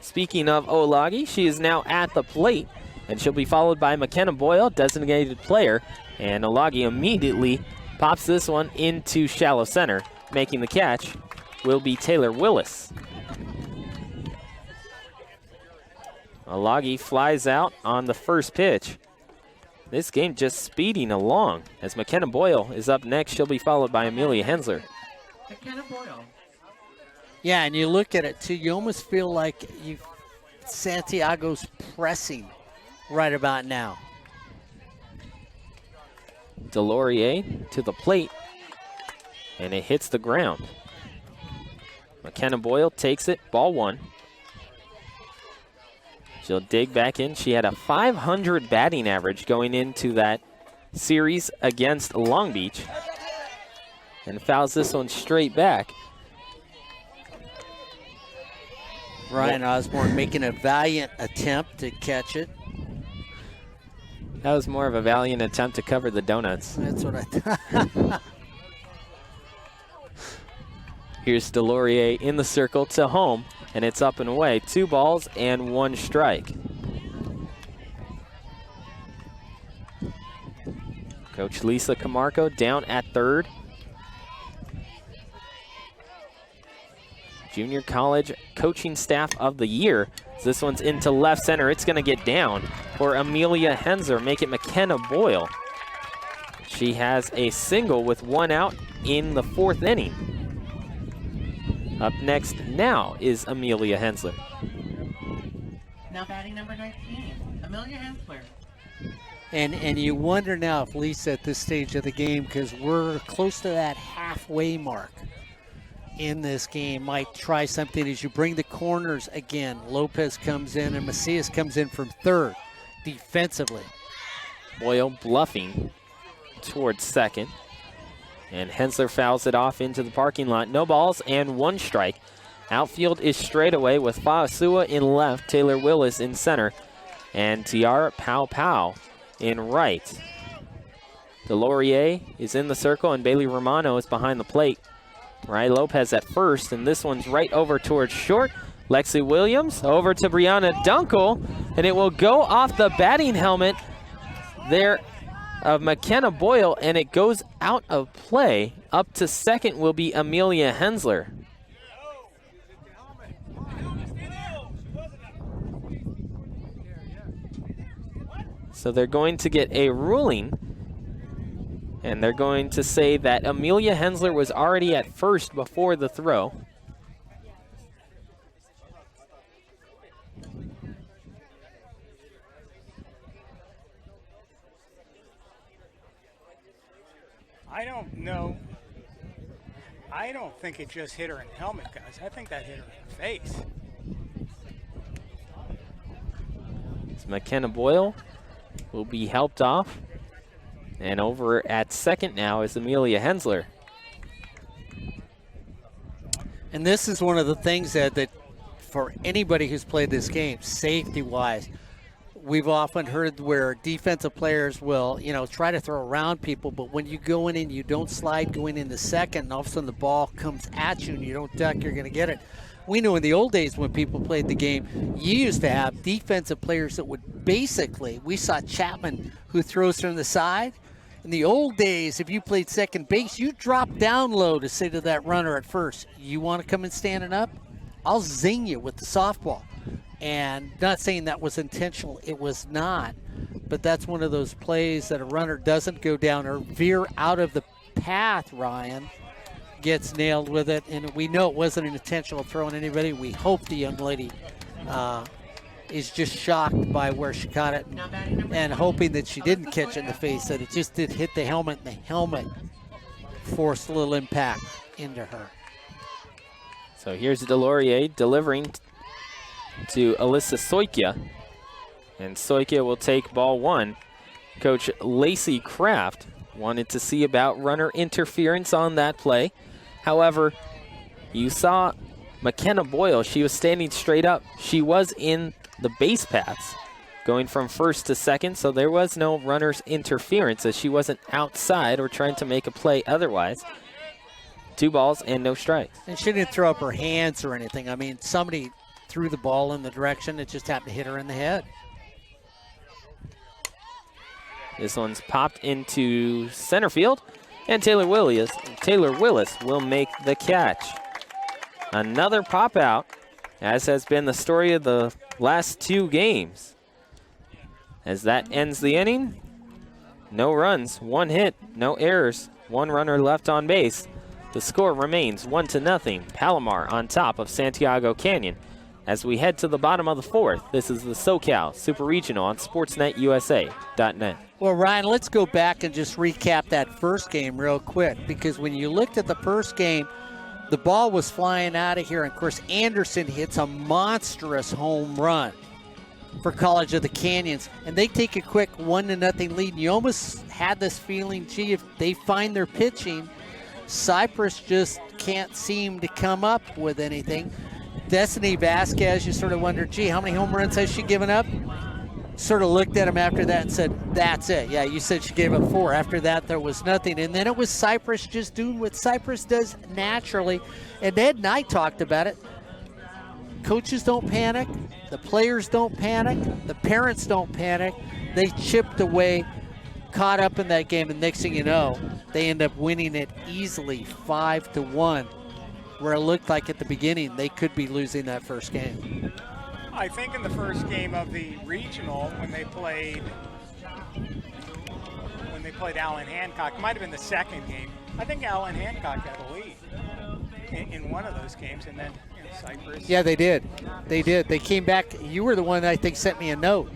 Speaking of Olagi, she is now at the plate, and she'll be followed by McKenna Boyle, designated player, and Olagi immediately pops this one into shallow center. Making the catch will be Taylor Willis. Olagi flies out on the first pitch. This game just speeding along. As McKenna Boyle is up next, she'll be followed by Amelia Hensler. McKenna Boyle. Yeah, and you look at it, too, you almost feel like Santiago's pressing right about now. Delorier to the plate, and it hits the ground. McKenna Boyle takes it, ball 1. She'll dig back in. She had a .500 batting average going into that series against Long Beach, and fouls this one straight back. Ryan Osborn making a valiant attempt to catch it. That was more of a valiant attempt to cover the donuts. That's what I thought. Here's Delorier in the circle to home, and it's up and away. 2 balls and 1 strike. Coach Lisa Camargo down at third. Junior College Coaching Staff of the Year. This one's into left center. It's going to get down for Amelia Hensler. Make it McKenna Boyle. She has a single with 1 out in the 4th inning. Up next now is Amelia Hensler. Now batting number 19, Amelia Hensler. And you wonder now if Lisa at this stage of the game, because we're close to that halfway mark in this game, might try something as you bring the corners again. Lopez comes in and Macias comes in from third defensively. Boyle bluffing towards second. And Hensler fouls it off into the parking lot. No balls and 1 strike. Outfield is straight away with Fa'asua in left, Taylor Willis in center, and Tiara Pau in right. Delorier is in the circle, and Bailey Romano is behind the plate. Rai Lopez at first, and this one's right over towards short. Lexi Williams over to Brianna Dunkel, and it will go off the batting helmet there of McKenna Boyle, and it goes out of play. Up to second will be Amelia Hensler. So they're going to get a ruling, and they're going to say that Amelia Hensler was already at first before the throw. I don't know. I don't think it just hit her in the helmet, guys. I think that hit her in the face. So McKenna Boyle will be helped off. And over at second now is Amelia Hensler. And this is one of the things that for anybody who's played this game, safety-wise, we've often heard where defensive players will, try to throw around people, but when you go in and you don't slide going into second, and all of a sudden the ball comes at you and you don't duck, you're going to get it. We know in the old days when people played the game, you used to have defensive players that would basically, we saw Chapman who throws from the side. In the old days, if you played second base, you drop down low to say to that runner at first, you want to come in standing up? I'll zing you with the softball. And not saying that was intentional, it was not. But that's one of those plays that a runner doesn't go down or veer out of the path, Ryan, gets nailed with it. And we know it wasn't an intentional throw on anybody. We hope the young lady is just shocked by where she caught it and hoping that she didn't catch it in the face, that it just did hit the helmet, and the helmet forced a little impact into her. So here's Delorier delivering to Alyssa Soikia, and Soikia will take ball one. Coach Lacey Kraft wanted to see about runner interference on that play. However, you saw McKenna Boyle, she was standing straight up. She was in the base paths going from first to second, so there was no runner's interference as she wasn't outside or trying to make a play otherwise. 2 balls and no strikes. And she didn't throw up her hands or anything. I mean, somebody threw the ball in the direction, it just happened to hit her in the head. This one's popped into center field, and Taylor Willis will make the catch. Another pop out, as has been the story of the last 2 games. As that ends the inning, no runs, 1 hit, no errors, 1 runner left on base. The score remains 1-0, Palomar on top of Santiago Canyon. As we head to the bottom of the 4th, this is the SoCal Super Regional on SportsNetUSA.net. Well, Ryan, let's go back and just recap that first game real quick, because when you looked at the first game, the ball was flying out of here, and of course Anderson hits a monstrous home run for College of the Canyons, and they take a quick 1-0 lead. And you almost had this feeling, gee, if they find their pitching, Cypress just can't seem to come up with anything. Destiny Vasquez, you sort of wonder, gee, how many home runs has she given up? Sort of looked at him after that and said, that's it. Yeah, you said she gave up 4. After that, there was nothing. And then it was Cypress just doing what Cypress does naturally. And Ed and I talked about it. Coaches don't panic. The players don't panic. The parents don't panic. They chipped away, caught up in that game, and next thing you know, they end up winning it easily 5-1, where it looked like at the beginning they could be losing that first game. I think in the first game of the regional, when they played Allen Hancock, it might have been the second game. I think Allen Hancock had a lead in one of those games, and then Cypress. Yeah, they did. They did. They came back. You were the one that I think sent me a note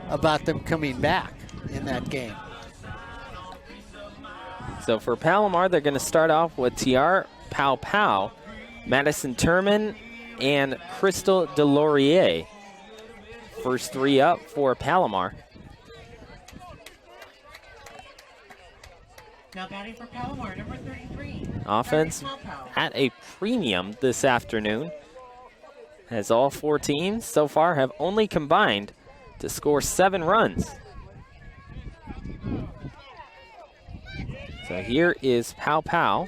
about them coming back in that game. So for Palomar, they're going to start off with Tiara Pau, Madison Turman, and Crystal Delorier. First 3 up for Palomar. Now batting for Palomar, number 33. Offense at a premium this afternoon, as all 4 teams so far have only combined to score 7 runs. So here is Pau,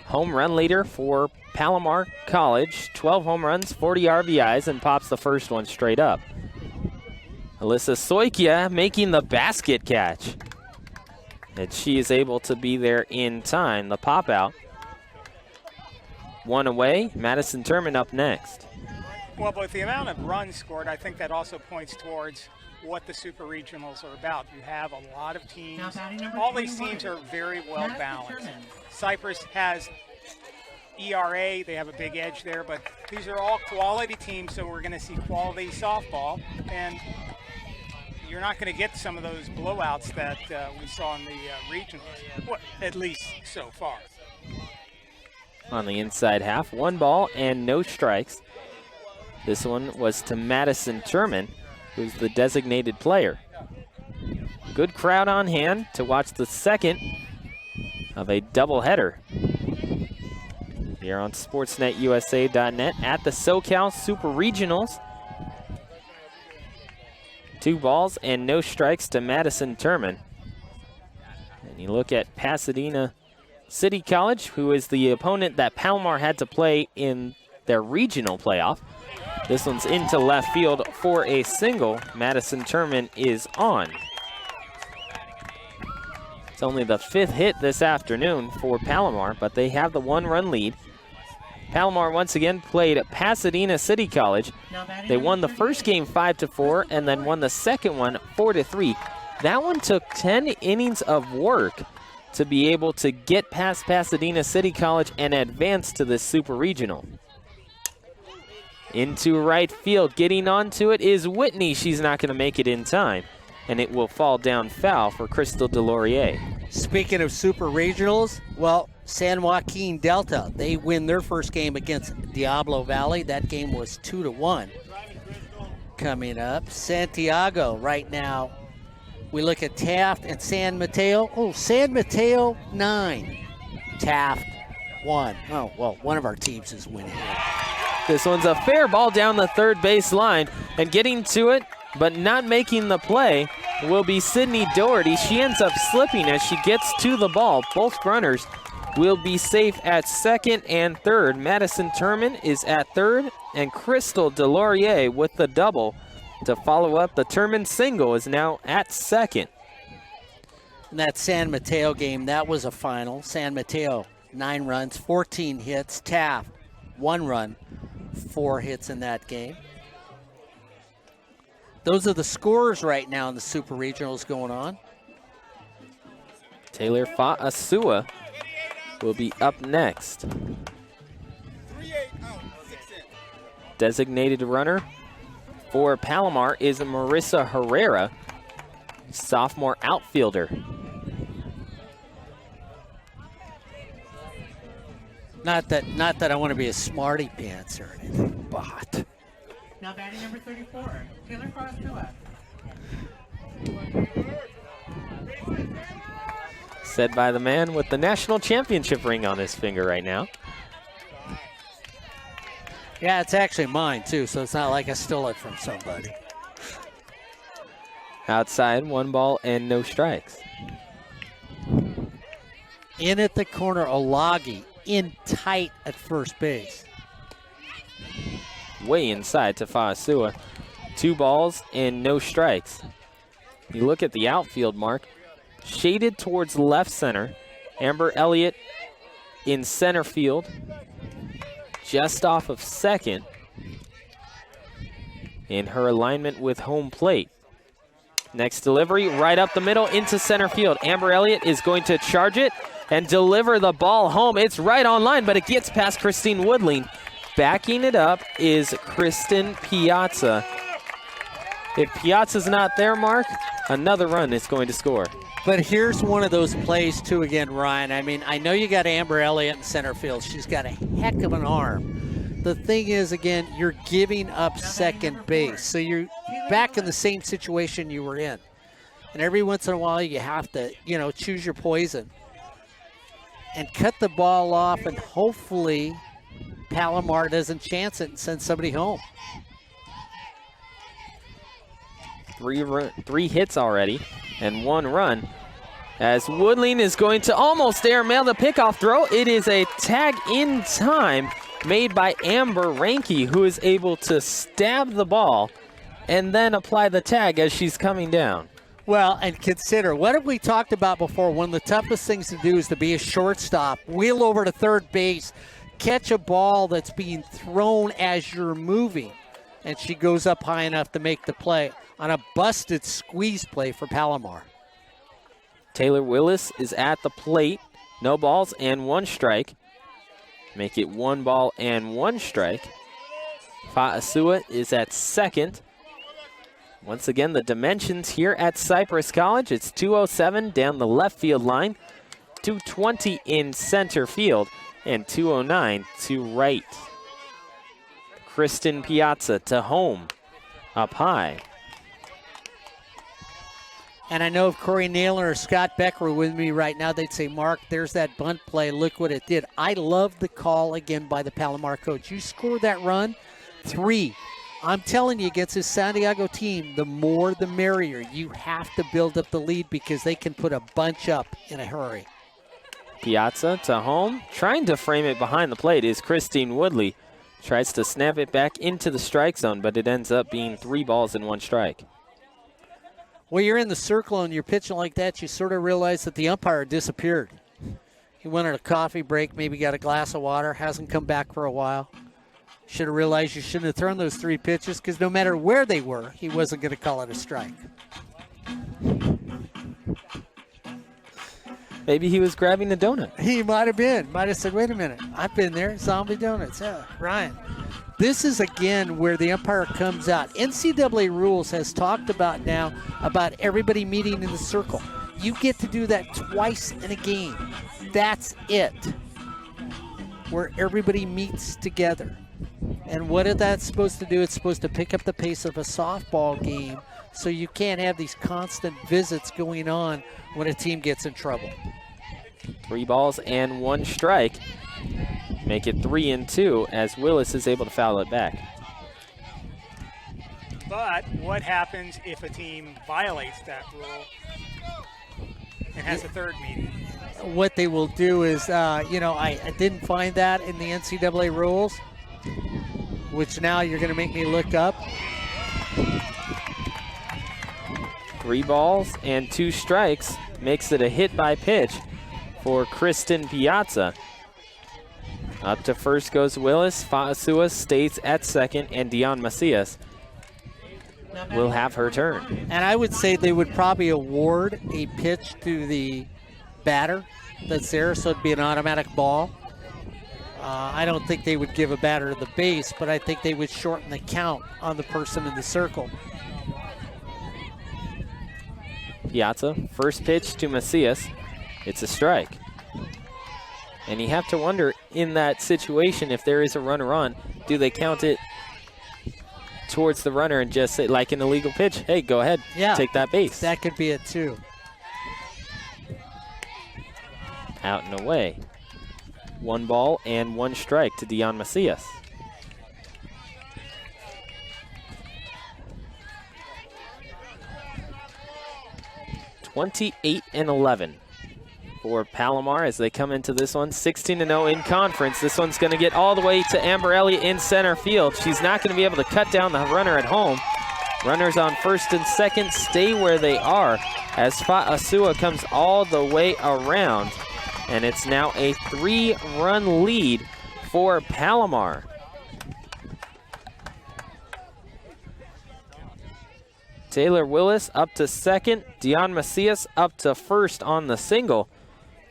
home run leader for Palomar College, 12 home runs, 40 RBIs, and pops the first one straight up. Alyssa Soikia making the basket catch. And she is able to be there in time. The pop out. 1 away. Madison Turman up next. Well, but with the amount of runs scored, I think that also points towards what the Super Regionals are about. You have a lot of teams. All these teams are very well balanced. Cypress has ERA. They have a big edge there, but these are all quality teams, so we're going to see quality softball. And you're not going to get some of those blowouts that we saw in the regionals, well, at least so far. On the inside half, 1 ball and no strikes. This one was to Madison Turman, who's the designated player. Good crowd on hand to watch the second of a doubleheader here on SportsNetUSA.net at the SoCal Super Regionals. 2 balls and no strikes to Madison Turman. And you look at Pasadena City College, who is the opponent that Palomar had to play in their regional playoff. This one's into left field for a single. Madison Turman is on. It's only the 5th hit this afternoon for Palomar, but they have the 1-run lead. Palomar once again played at Pasadena City College. They won the first game 5-4 and then won the second one 4-3. That one took 10 innings of work to be able to get past Pasadena City College and advance to this Super Regional. Into right field, getting onto it is Whitney. She's not going to make it in time, and it will fall down foul for Crystal Delorier. Speaking of Super Regionals, well, San Joaquin Delta, they win their first game against Diablo Valley. That game was 2-1. Coming up, Santiago right now. We look at Taft and San Mateo. Oh, San Mateo 9, Taft 1. Oh, well, one of our teams is winning. This one's a fair ball down the third base line, and getting to it, but not making the play, will be Sydney Doherty. She ends up slipping as she gets to the ball. Both runners will be safe at second and third. Madison Turman is at third, and Crystal Delorier with the double to follow up. The Turman single is now at second. In that San Mateo game, that was a final. San Mateo, 9 runs, 14 hits. Taft, 1 run, 4 hits in that game. Those are the scores right now in the Super Regionals going on. Taylor Fa'asua will be up next. Designated runner for Palomar is Marissa Herrera, sophomore outfielder. Not that I want to be a smarty pants or anything, but. Now batting number 34, Taylor Fa'asua. Said by the man with the national championship ring on his finger right now. Yeah, it's actually mine too, so it's not like I stole it from somebody. Outside, 1 ball and no strikes. In at the corner, Olagi in tight at first base. Way inside to Fa'asua. 2 balls and no strikes. You look at the outfield, Mark. Shaded towards left center. Amber Elliott in center field. Just off of second. In her alignment with home plate. Next delivery, right up the middle into center field. Amber Elliott is going to charge it and deliver the ball home. It's right on line, but it gets past Christine Woodling. Backing it up is Kristen Piazza. If Piazza's not there, Mark, another run is going to score. But here's one of those plays, too, again, Ryan. I mean, I know you got Amber Elliott in center field. She's got a heck of an arm. The thing is, again, you're giving up second base. So you're back in the same situation you were in. And every once in a while, you have to, choose your poison and cut the ball off, and hopefully Palomar doesn't chance it and send somebody home. 3 hits already and 1 run. As Woodling is going to almost airmail the pickoff throw. It is a tag in time made by Amber Ranke, who is able to stab the ball and then apply the tag as she's coming down. Well, and consider, what have we talked about before? One of the toughest things to do is to be a shortstop, wheel over to third base, catch a ball that's being thrown as you're moving. And she goes up high enough to make the play on a busted squeeze play for Palomar. Taylor Willis is at the plate. No balls and 1 strike. Make it 1 ball and 1 strike. Fa'asua is at second. Once again, the dimensions here at Cypress College. It's 207 down the left field line, 220 in center field, and 209 to right. Kristen Piazza to home, up high. And I know if Corey Naylor or Scott Becker were with me right now, they'd say, Mark, there's that bunt play. Look what it did. I love the call again by the Palomar coach. You score that run, 3 I'm telling you, against this Santiago team, the more the merrier. You have to build up the lead because they can put a bunch up in a hurry. Piazza to home. Trying to frame it behind the plate is Christine Woodley. Tries to snap it back into the strike zone, but it ends up being 3 balls and 1 strike. Well, you're in the circle and you're pitching like that, you sort of realize that the umpire disappeared. He went on a coffee break, maybe got a glass of water, hasn't come back for a while. Should have realized you shouldn't have thrown those 3 pitches because no matter where they were, he wasn't going to call it a strike. Maybe he was grabbing the donut. He might have been. Might have said, wait a minute, I've been there, zombie donuts. Yeah, Ryan. This is, again, where the umpire comes out. NCAA rules has talked about now about everybody meeting in the circle. You get to do that twice in a game. That's it. Where everybody meets together. And what is that supposed to do? It's supposed to pick up the pace of a softball game so you can't have these constant visits going on when a team gets in trouble. 3 balls and 1 strike. Make it 3-2 as Willis is able to foul it back. But what happens if a team violates that rule and has a third meeting? What they will do is, I didn't find that in the NCAA rules, which now you're going to make me look up. 3 balls and 2 strikes makes it a hit by pitch for Kristen Piazza. Up to first goes Willis. Fa'asua stays at second, and Dion Macias will have her turn. And I would say they would probably award a pitch to the batter that's there, so it'd be an automatic ball. I don't think they would give a batter to the base, but I think they would shorten the count on the person in the circle. Piazza, first pitch to Macias. It's a strike. And you have to wonder, in that situation, if there is a runner on, do they count it towards the runner and just say, like an illegal pitch, hey, go ahead, take that base. That could be it too. Out and away. 1 ball and 1 strike to Dion Macias. (28-11) for Palomar as they come into this one. 16-0 in conference. This one's going to get all the way to Amber Elliott in center field. She's not going to be able to cut down the runner at home. Runners on first and second stay where they are as Fa'asua comes all the way around. And it's now a 3-run lead for Palomar. Taylor Willis up to second. Dion Macias up to first on the single.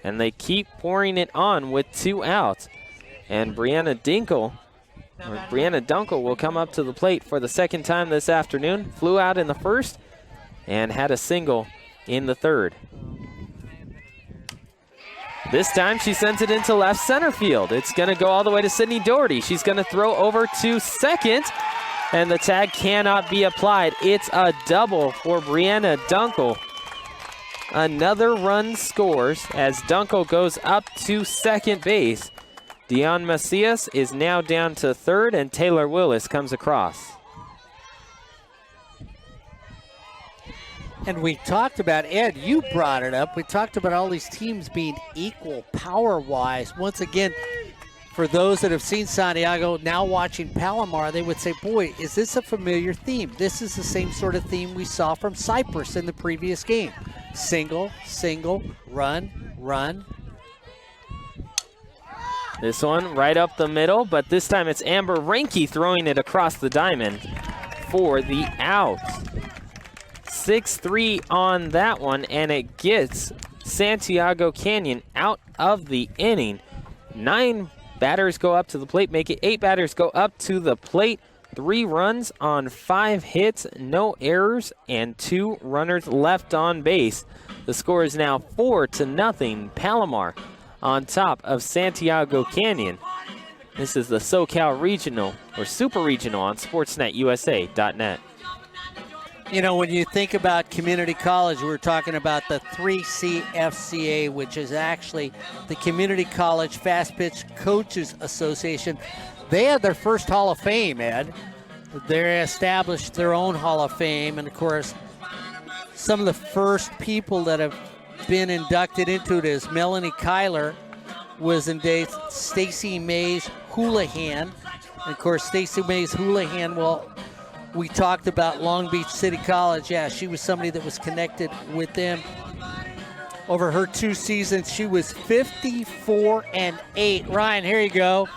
And they keep pouring it on with 2 outs. And Brianna Dunkel will come up to the plate for the second time this afternoon. Flew out in the first and had a single in the third. This time she sends it into left center field. It's going to go all the way to Sydney Doherty. She's going to throw over to second, and the tag cannot be applied. It's a double for Brianna Dunkel. Another run scores as Dunkel goes up to second base. Dion Macias is now down to third, and Taylor Willis comes across. And we talked about, Ed, you brought it up. We talked about all these teams being equal power-wise. Once again, for those that have seen Santiago, now watching Palomar, they would say, boy, is this a familiar theme? This is the same sort of theme we saw from Cypress in the previous game. Single, single, run, run. This one right up the middle, but this time it's Amber Reinke throwing it across the diamond for the out. 6-3 on that one, and it gets Santiago Canyon out of the inning. 9 batters go up to the plate, make it 8 batters go up to the plate. 3 runs on 5 hits, no errors, and 2 runners left on base. The score is now 4-0. Palomar on top of Santiago Canyon. This is the SoCal Regional, or Super Regional, on SportsNetUSA.net. You know, when you think about community college, we're talking about the 3CFCA, which is actually the Community College Fast Pitch Coaches Association. They had their first Hall of Fame, Ed. They established their own Hall of Fame, and of course, some of the first people that have been inducted into it is Melanie Kyler was in days, Stacy Mays Houlihan. And of course, Stacy Mays Houlihan, well, we talked about Long Beach City College. Yeah, she was somebody that was connected with them. Over her 2 seasons, she was 54-8. Ryan, here you go.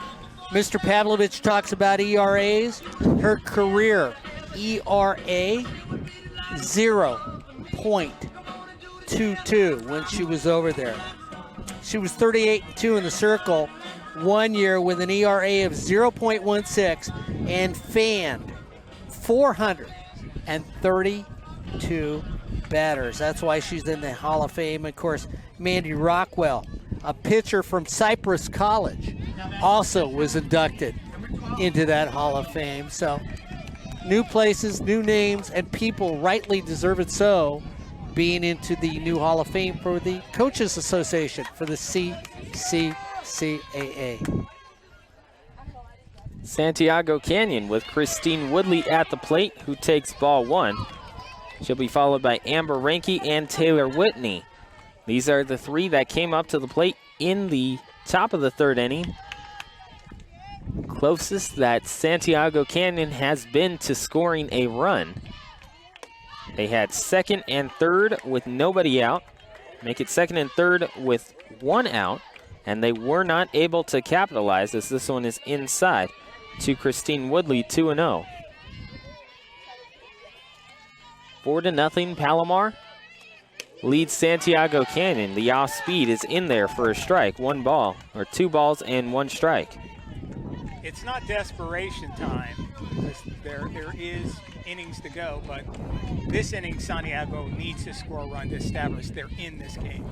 Mr. Pavlovich talks about ERAs. Her career ERA 0.22 when she was over there. She was 38-2 in the circle 1 year with an ERA of 0.16 and fanned 432 batters. That's why she's in the Hall of Fame. Of course, Mandy Rockwell, a pitcher from Cypress College, also was inducted into that Hall of Fame. So new places, new names, and people, rightly deserved so, being into the new Hall of Fame for the Coaches Association for the CCCAA. Santiago Canyon with Christine Woodley at the plate, who takes ball 1. She'll be followed by Amber Ranke and Taylor Whitney. These are the 3 that came up to the plate in the top of the 3rd inning. Closest that Santiago Canyon has been to scoring a run. They had 2nd and 3rd with nobody out. Make it 2nd and 3rd with 1 out. And they were not able to capitalize as this one is inside to Christine Woodley, 2-0. 4-0 Palomar leads Santiago Canyon. The off speed is in there for a strike. 1 ball, or 2 balls and 1 strike. It's not desperation time because there is innings to go, but this inning Santiago needs to score a run to establish they're in this game.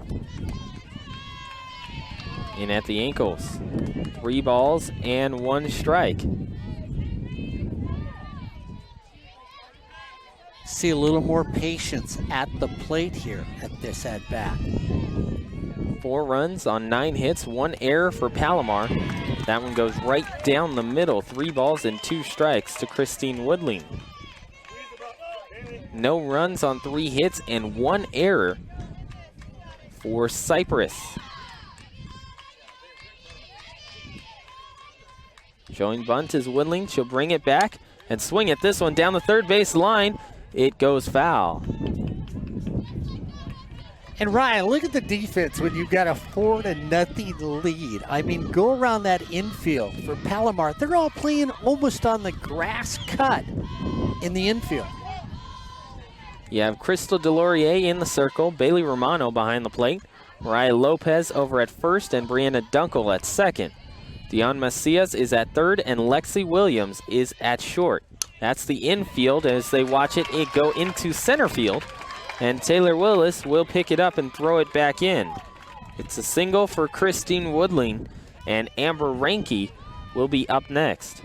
In at the ankles. 3 balls and 1 strike. See a little more patience at the plate here at this at-bat. 4 runs on 9 hits, 1 error for Palomar. That one goes right down the middle. 3 balls and 2 strikes to Christine Woodley. No runs on 3 hits and 1 error for Cypress. Showing bunt is Woodling. She'll bring it back and swing at this one down the 3rd base line. It goes foul. And Ryan, look at the defense when you've got a 4-0 lead. I mean, go around that infield for Palomar. They're all playing almost on the grass cut in the infield. You have Crystal Delorier in the circle, Bailey Romano behind the plate, Mariah Lopez over at first, and Brianna Dunkel at second. Dion Macias is at third, and Lexi Williams is at short. That's the infield as they watch it go into center field. And Taylor Willis will pick it up and throw it back in. It's a single for Christine Woodling, and Amber Ranke will be up next.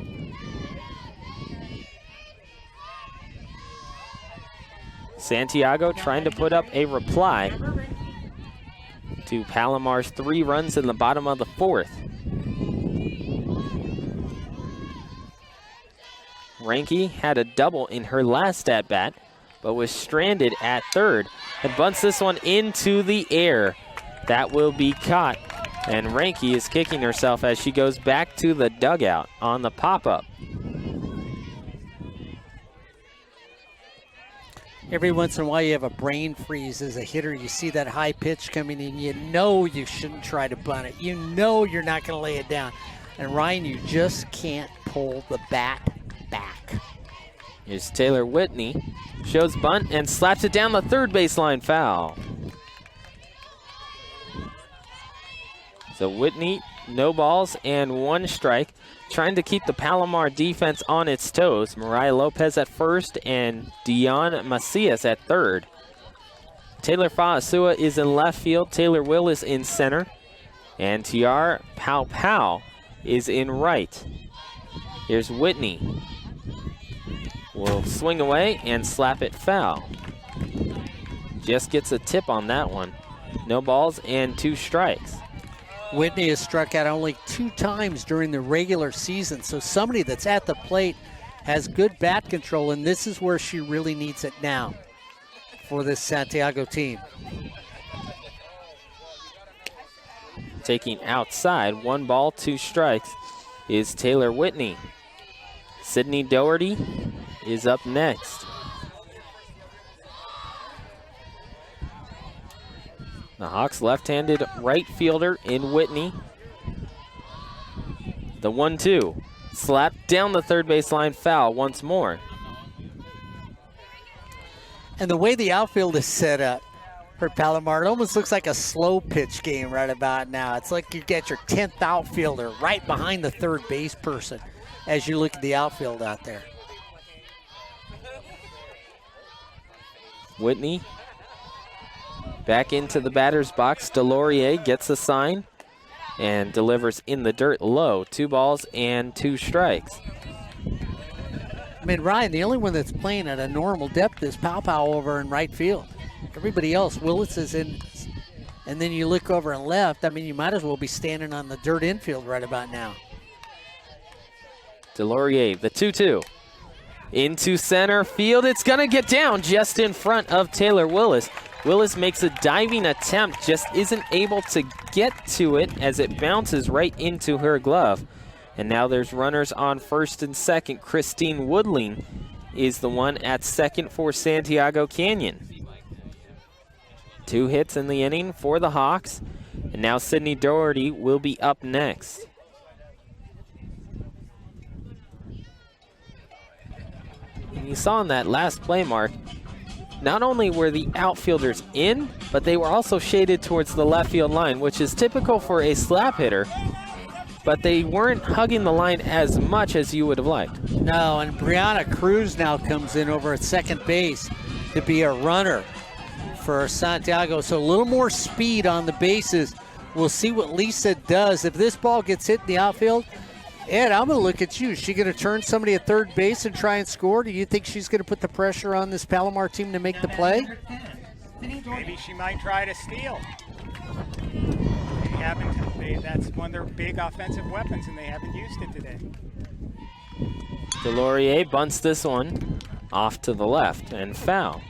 Santiago trying to put up a reply to Palomar's 3 runs in the bottom of the 4th. Ranke had a double in her last at-bat, but was stranded at third and bunts this one into the air. That will be caught, and Ranke is kicking herself as she goes back to the dugout on the pop-up. Every once in a while you have a brain freeze as a hitter. You see that high pitch coming in. You know you shouldn't try to bunt it. You know you're not going to lay it down. And Ryan, you just can't pull the bat back. Here's Taylor Whitney. Shows bunt and slaps it down the third baseline, foul. So Whitney, no balls and 1 strike. Trying to keep the Palomar defense on its toes. Mariah Lopez at first and Dion Macias at third. Taylor Fa'asua is in left field. Taylor Willis in center. And Tiar Pau Pau is in right. Here's Whitney. Will swing away and slap it foul. Just gets a tip on that one. No balls and 2 strikes. Whitney has struck out only 2 times during the regular season, so somebody that's at the plate has good bat control, and this is where she really needs it now for this Santiago team. Taking outside, 1 ball, 2 strikes, is Taylor Whitney. Sydney Doherty is up next. The Hawks left-handed right fielder in Whitney. The 1-2. Slapped down the third baseline, foul once more. And the way the outfield is set up for Palomar, it almost looks like a slow pitch game right about now. It's like you get your 10th outfielder right behind the third base person as you look at the outfield out there. Whitney back into the batter's box. Delorier gets a sign and delivers in the dirt low. 2 balls and 2 strikes. I mean, Ryan, the only one that's playing at a normal depth is Pow Pow over in right field. Everybody else, Willis is in, and then you look over and left. I mean, you might as well be standing on the dirt infield right about now. Delorier, the 2-2. Into center field. It's going to get down just in front of Taylor Willis. Willis makes a diving attempt, just isn't able to get to it as it bounces right into her glove. And now there's runners on first and second. Christine Woodling is the one at second for Santiago Canyon. 2 hits in the inning for the Hawks. And now Sydney Doherty will be up next. And you saw in that last play, Mark, not only were the outfielders in, but they were also shaded towards the left field line, which is typical for a slap hitter. But they weren't hugging the line as much as you would have liked. No, and Brianna Cruz now comes in over at second base to be a runner for Santiago. So a little more speed on the bases. We'll see what Lisa does. If this ball gets hit in the outfield, Ed, I'm going to look at you. Is she going to turn somebody at third base and try and score? Do you think she's going to put the pressure on this Palomar team to make the play? Maybe she might try to steal. That's one of their big offensive weapons, and they haven't used it today. Delorier bunts this one off to the left and foul.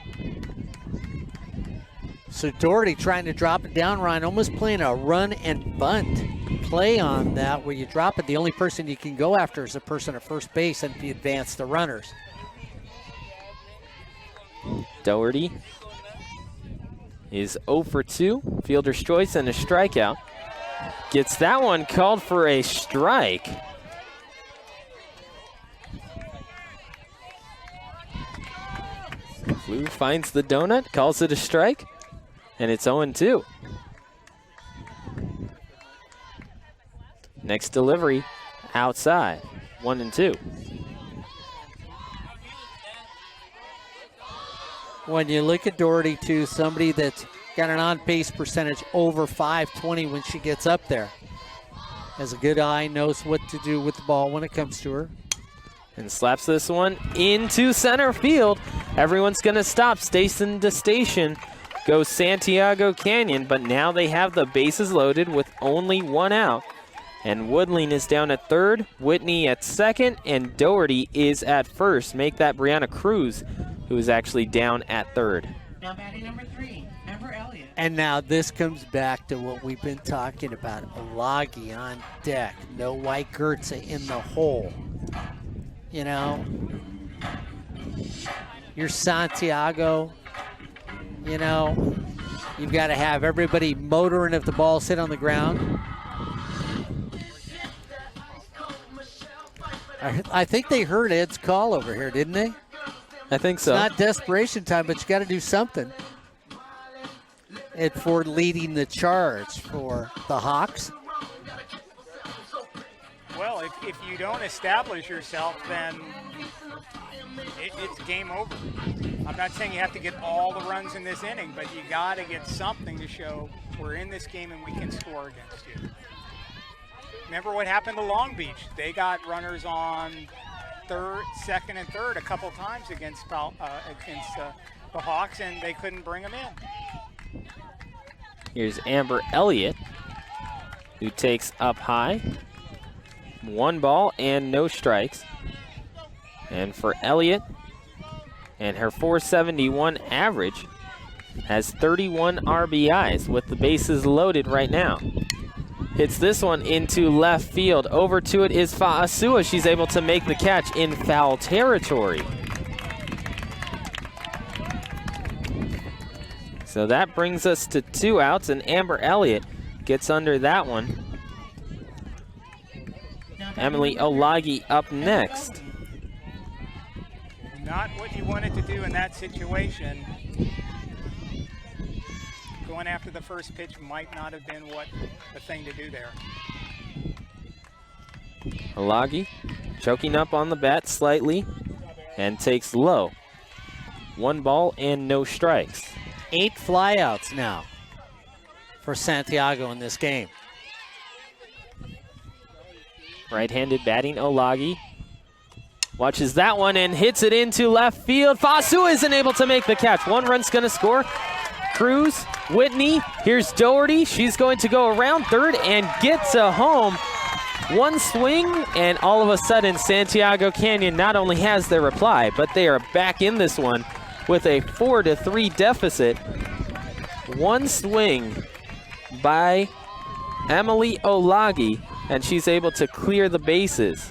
So Doherty trying to drop it down, Ryan, almost playing a run and bunt play on that where you drop it. The only person you can go after is the person at first base and if you advance the runners. Doherty is 0 for 2. Fielder's choice and a strikeout. Gets that one called for a strike. Blue finds the donut, calls it a strike, and it's 0-2. Next delivery, outside, 1-2. When you look at Doherty, too, somebody that's got an on-base percentage over 520 when she gets up there. Has a good eye, knows what to do with the ball when it comes to her. And slaps this one into center field. Everyone's going to stop station to station. Goes Santiago Canyon, but now they have the bases loaded with only 1 out. And Woodling is down at third, Whitney at second, and Doherty is at first. Make that Brianna Cruz, who is actually down at third. Now batting number 3, Amber Elliott. And now this comes back to what we've been talking about. Alagi on deck. No White Gertza in the hole. You know, you're Santiago. You know, you've got to have everybody motoring if the ball's hit on the ground. I think they heard Ed's call over here, didn't they? I think so. It's not desperation time, but you got to do something. Ed Ford leading the charge for the Hawks. Well, if you don't establish yourself, then it's game over. I'm not saying you have to get all the runs in this inning, but you got to get something to show we're in this game and we can score against you. Remember what happened to Long Beach? They got runners on third, second, and third a couple times against the Hawks, and they couldn't bring them in. Here's Amber Elliott, who takes up high. 1 ball and no strikes. And for Elliott, and her .471 average, has 31 RBIs with the bases loaded right now. Hits this one into left field. Over to it is Fa'asua. She's able to make the catch in foul territory. So that brings us to 2 outs, and Amber Elliott gets under that one. Emily Olagi up next. Not what you wanted to do in that situation. Going after the first pitch might not have been what the thing to do there. Olagi choking up on the bat slightly and takes low. 1 ball and no strikes. 8 flyouts now for Santiago in this game. Right-handed batting Olagi. Watches that one and hits it into left field. Fa'asua isn't able to make the catch. 1 run's going to score. Cruz, Whitney, here's Doherty. She's going to go around third and get to home. 1 swing, and all of a sudden, Santiago Canyon not only has their reply, but they are back in this one with a 4-3 deficit. 1 swing by Emily Olagi, and she's able to clear the bases.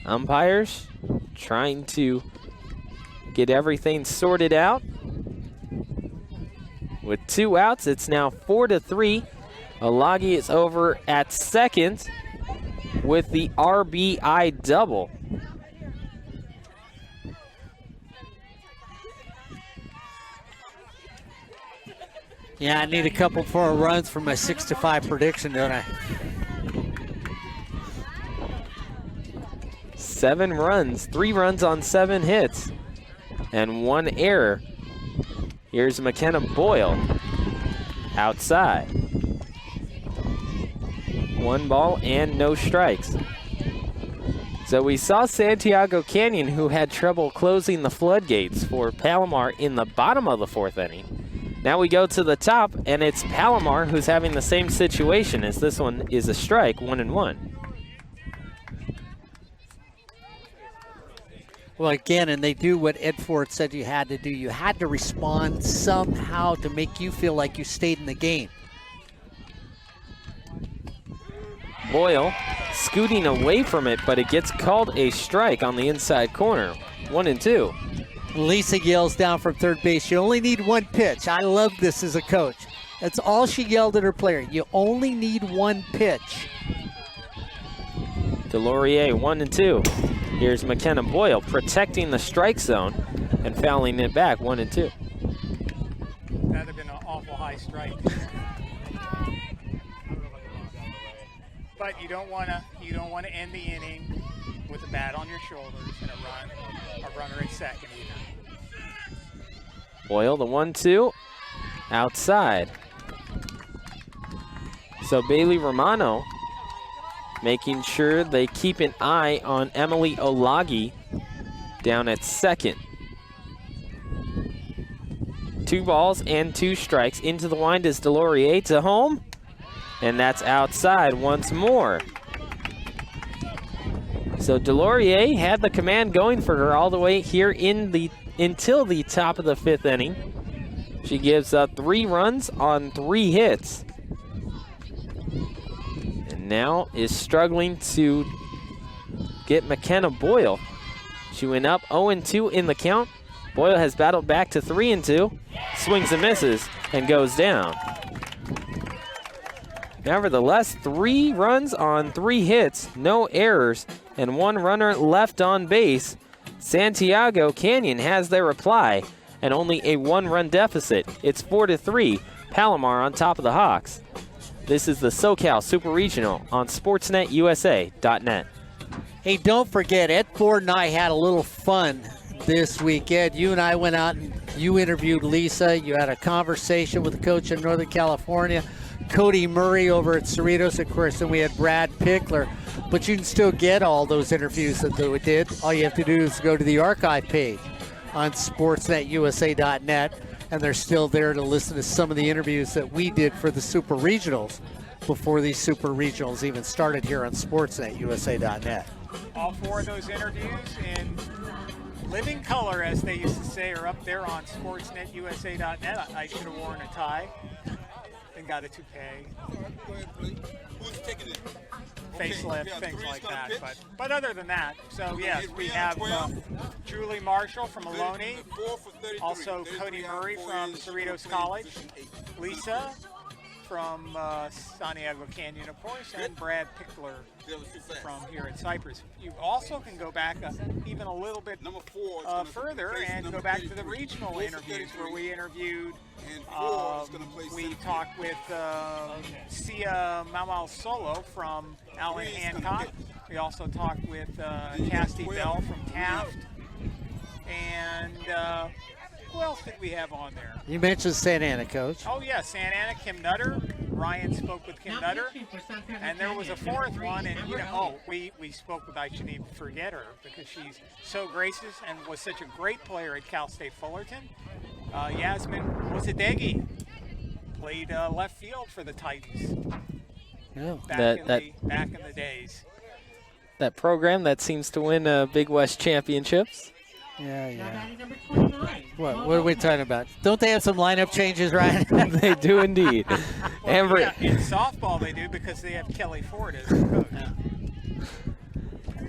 Umpires trying to get everything sorted out. With 2 outs, it's now 4-3. Olagi is over at second with the RBI double. Yeah, I need a couple more runs for my 6-5 prediction, don't I? 7 runs, 3 runs on 7 hits, and 1 error. Here's McKenna Boyle outside. 1 ball and no strikes. So we saw Santiago Canyon, who had trouble closing the floodgates for Palomar in the bottom of the 4th inning. Now we go to the top, and it's Palomar who's having the same situation as this one is a strike, 1-1. Well, again, and they do what Ed Ford said you had to do. You had to respond somehow to make you feel like you stayed in the game. Boyle scooting away from it, but it gets called a strike on the inside corner. 1-2. Lisa yells down from third base, you only need 1 pitch. I love this as a coach. That's all she yelled at her player. You only need 1 pitch. Delorier 1-2. Here's McKenna Boyle protecting the strike zone and fouling it back 1-2. That'd have been an awful high strike. But you don't want to end the inning with a bat on your shoulders and a runner at second either. Boyle, the 1-2, outside. So Bailey Romano making sure they keep an eye on Emily Olagi down at second. 2 balls and 2 strikes. Into the wind is Delorier to home, and that's outside once more. So Delorier had the command going for her all the way here until the top of the 5th inning. She gives up 3 runs on 3 hits. And now is struggling to get McKenna Boyle. She went up 0-2 in the count. Boyle has battled back to 3-2, swings and misses, and goes down. Nevertheless, 3 runs on 3 hits, no errors, and 1 runner left on base. Santiago Canyon has their reply, and only a 1-run deficit. It's 4-3, Palomar on top of the Hawks. This is the SoCal Super Regional on SportsNetUSA.net. Hey, don't forget, Ed Ford and I had a little fun this week. Ed, you and I went out and you interviewed Lisa. You had a conversation with the coach in Northern California, Cody Murray over at Cerritos, of course, and we had Brad Pickler. But you can still get all those interviews that we did. All you have to do is go to the archive page on SportsNetUSA.net, and they're still there to listen to some of the interviews that we did for the Super Regionals before these super regionals even started here on sportsnetusa.net. All 4 of those interviews in living color, as they used to say, are up there on sportsnetusa.net. I should have worn a tie and got a toupee, facelift, things like that. But other than that, so yes, we have Julie Marshall from Maloney, also Cody Murray from Cerritos College, Lisa from Santiago Canyon, of course, and Brad Pickler from here at Cypress. You also can go back even a little bit further and go back to the regional interviews where we interviewed, we talked with Sia Mamal Solo from Allen Hancock. We also talked with Casty Bell from Taft. And who else did we have on there? You mentioned Santa Ana, Coach. Oh, yeah, Santa Ana, Kim Nutter. Ryan spoke with Kim Nutter. And there was a 4th one, and we spoke with, I shouldn't even forget her, because she's so gracious and was such a great player at Cal State Fullerton. Yasmin Wozadegi played left field for the Titans back in the days. That program that seems to win Big West championships. Yeah. What are we talking about? Don't they have some lineup changes, Ryan? They do indeed. Well, in softball they do, because they have Kelly Ford as the coach.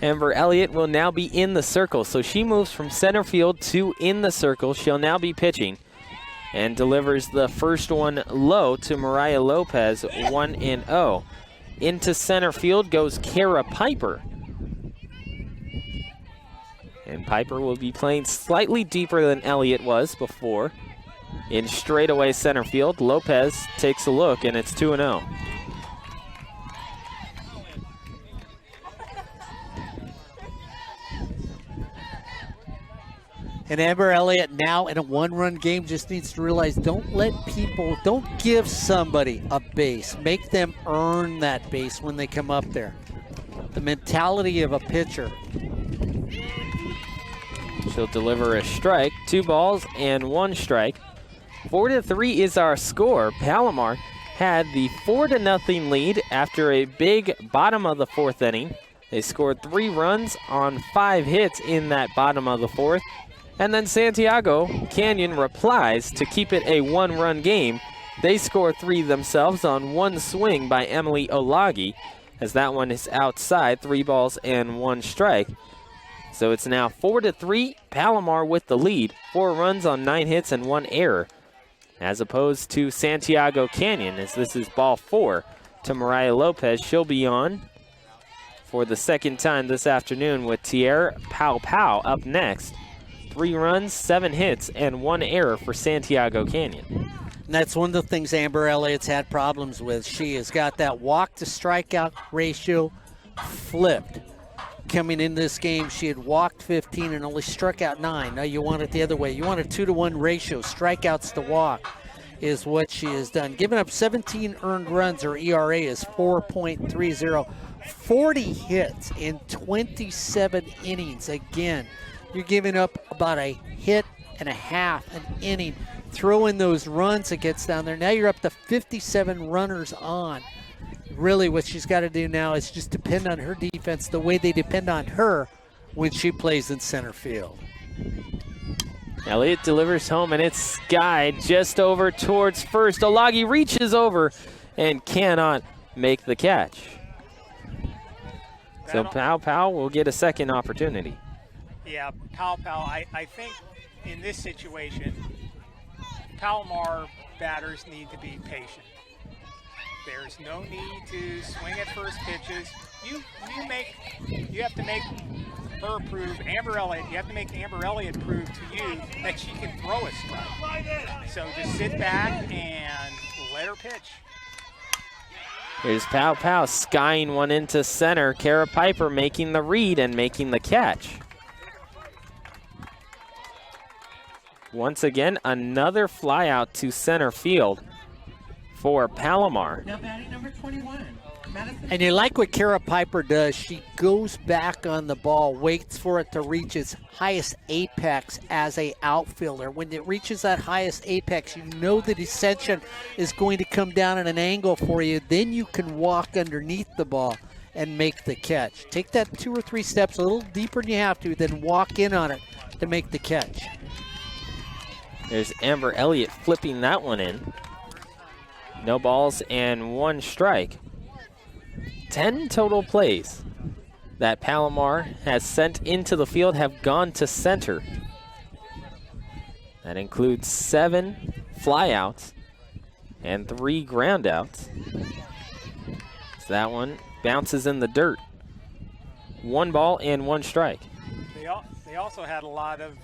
Amber Elliott will now be in the circle, so she moves from center field to in the circle. She'll now be pitching and delivers the first one low to Mariah Lopez, 1-0. Into center field goes Kara Piper. And Piper will be playing slightly deeper than Elliott was before. In straightaway center field, Lopez takes a look, and it's 2-0. And Amber Elliott now in a 1-run game just needs to realize, don't give somebody a base. Make them earn that base when they come up there. The mentality of a pitcher. She'll deliver a strike, 2 balls and 1 strike. 4-3 is our score. Palomar had the 4-0 lead after a big bottom of the 4th inning. They scored 3 runs on 5 hits in that bottom of the 4th. And then Santiago Canyon replies to keep it a 1-run game. They score 3 themselves on 1 swing by Emily Olagi, as that one is outside, 3 balls and 1 strike. So it's now 4-3, Palomar with the lead. 4 runs on 9 hits and 1 error, as opposed to Santiago Canyon, as this is ball 4 to Mariah Lopez. She'll be on for the 2nd time this afternoon with Tierra Pow Pow up next. 3 runs, 7 hits, and 1 error for Santiago Canyon. And that's one of the things Amber Elliott's had problems with. She has got that walk-to-strikeout ratio flipped. Coming in this game, she had walked 15 and only struck out 9. Now you want it the other way. You want a 2-to-1 ratio. Strikeouts to walk is what she has done. Giving up 17 earned runs. Her ERA is 4.30. 40 hits in 27 innings. Again, you're giving up about a hit and a half an inning. Throw in those runs that gets down there. Now you're up to 57 runners on. Really what she's got to do now is just depend on her defense the way they depend on her when she plays in center field. Elliott delivers home, and it's skied just over towards first. Olagi reaches over and cannot make the catch. So Pow Pow will get a second opportunity. Yeah, Pow Pow, I think in this situation, Palomar batters need to be patient. There's no need to swing at first pitches. You have to make her prove, Amber Elliott, you have to make Amber Elliott prove to you that she can throw a strike. So just sit back and let her pitch. Here's Pow Pow skying one into center. Kara Piper making the read and making the catch. Once again, another fly out to center field for Palomar. Now batting number 21, Madison. And you like what Kara Piper does. She goes back on the ball, waits for it to reach its highest apex as a outfielder. When it reaches that highest apex, you know the descension is going to come down at an angle for you. Then you can walk underneath the ball and make the catch. Take that 2 or 3 steps a little deeper than you have to, then walk in on it to make the catch. There's Amber Elliott flipping that one in. No balls and 1 strike. 10 total plays that Palomar has sent into the field have gone to center. That includes 7 flyouts and 3 groundouts. So that one bounces in the dirt. 1 ball and 1 strike. They also had a lot of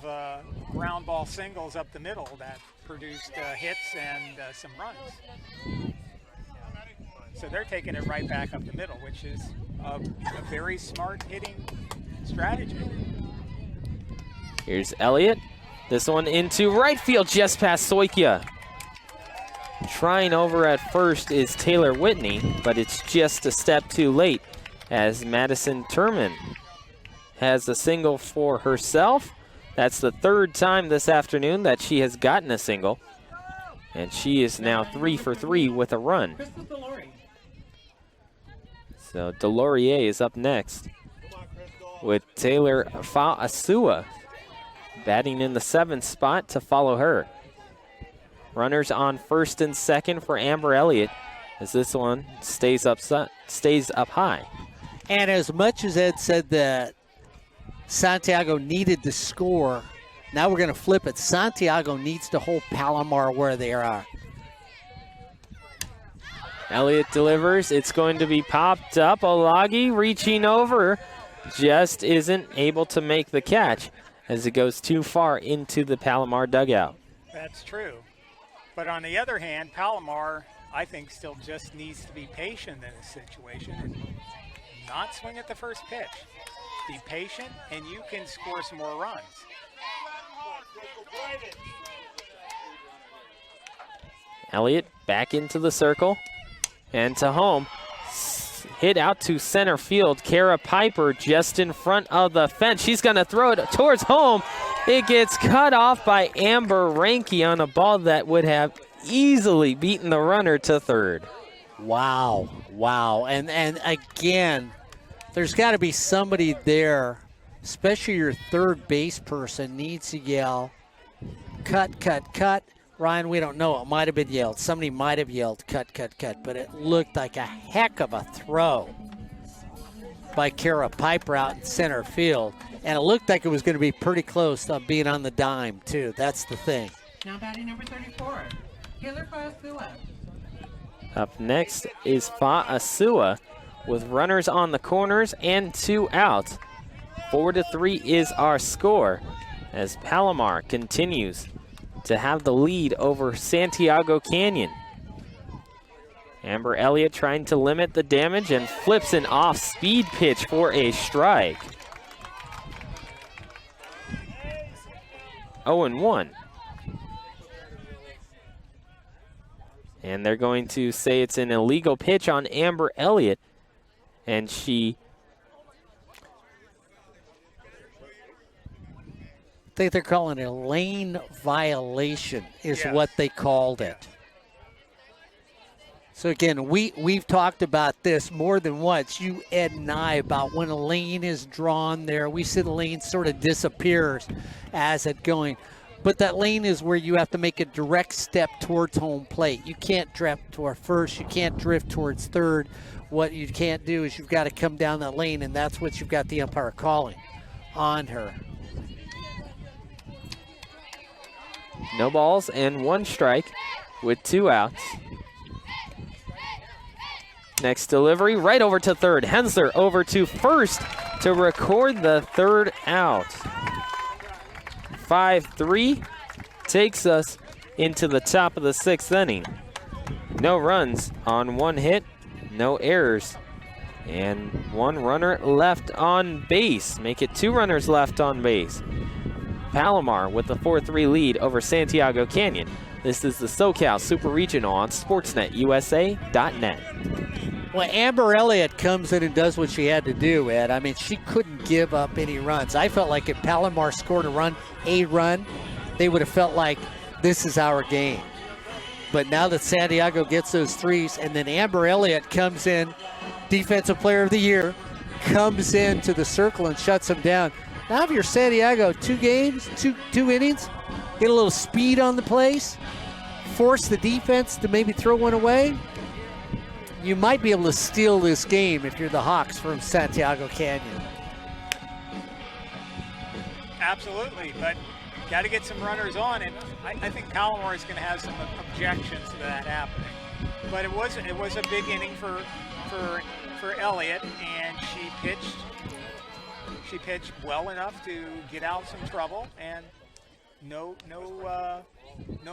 ground ball singles up the middle that produced hits and some runs. So they're taking it right back up the middle, which is a very smart hitting strategy. Here's Elliott. This one into right field, just past Soikia. Trying over at first is Taylor Whitney, but it's just a step too late as Madison Turman has a single for herself. That's the 3rd time this afternoon that she has gotten a single. And she is now 3 for 3 with a run. So Delorier is up next with Taylor Fa'asua batting in the 7th spot to follow her. Runners on 1st and 2nd for Amber Elliott as this one stays up high. And as much as Ed said that Santiago needed to score, now we're going to flip it. Santiago needs to hold Palomar where they are. Elliott delivers. It's going to be popped up. Olagi reaching over. Just isn't able to make the catch as it goes too far into the Palomar dugout. That's true. But on the other hand, Palomar, I think, still just needs to be patient in this situation and not swing at the first pitch. Be patient, and you can score some more runs. Elliott back into the circle. And to home, hit out to center field. Kara Piper just in front of the fence. She's going to throw it towards home. It gets cut off by Amber Ranke on a ball that would have easily beaten the runner to 3rd. Wow. And again, there's got to be somebody there, especially your 3rd base person, needs to yell, cut, cut, cut. Ryan, we don't know. It might have been yelled. Somebody might have yelled, cut, cut, cut. But it looked like a heck of a throw by Kara Piper out in center field. And it looked like it was going to be pretty close to being on the dime, too. That's the thing. Now batting number 34, Taylor Fa'asua. Up next is Fa'asua with runners on the corners and 2 outs. 4-3 is our score as Palomar continues to have the lead over Santiago Canyon. Amber Elliott trying to limit the damage and flips an off-speed pitch for a strike. 0-1. And they're going to say it's an illegal pitch on Amber Elliott, and she I think they're calling it a lane violation is what they called it. So again, we've talked about this more than once, you, Ed, and I, about when a lane is drawn there. We see the lane sort of disappears as it going. But that lane is where you have to make a direct step towards home plate. You can't drift toward first. You can't drift towards 3rd. What you can't do is you've got to come down that lane, and that's what you've got the umpire calling on her. No balls and 1 strike with 2 outs. Next delivery, right over to 3rd. Hensler over to 1st to record the 3rd out. 5-3 takes us into the top of the 6th inning. No runs on 1 hit, no errors, and 1 runner left on base. Make it 2 runners left on base. Palomar with the 4-3 lead over Santiago Canyon This is the SoCal Super Regional on SportsNetUSA.net. Well, Amber Elliott comes in and does what she had to do, Ed. I mean, she couldn't give up any runs. I felt like if Palomar scored a run, they would have felt like this is our game. But now that Santiago gets those threes, and then Amber Elliott comes in, Defensive Player of the Year, comes into the circle and shuts them down. Now if you're Santiago, 2 games, two innings, get a little speed on the place, force the defense to maybe throw one away, you might be able to steal this game if you're the Hawks from Santiago Canyon. Absolutely, but got to get some runners on, and I think Palomar is going to have some objections to that happening. But it was a big inning for Elliott, and she pitched well enough to get out some trouble, and no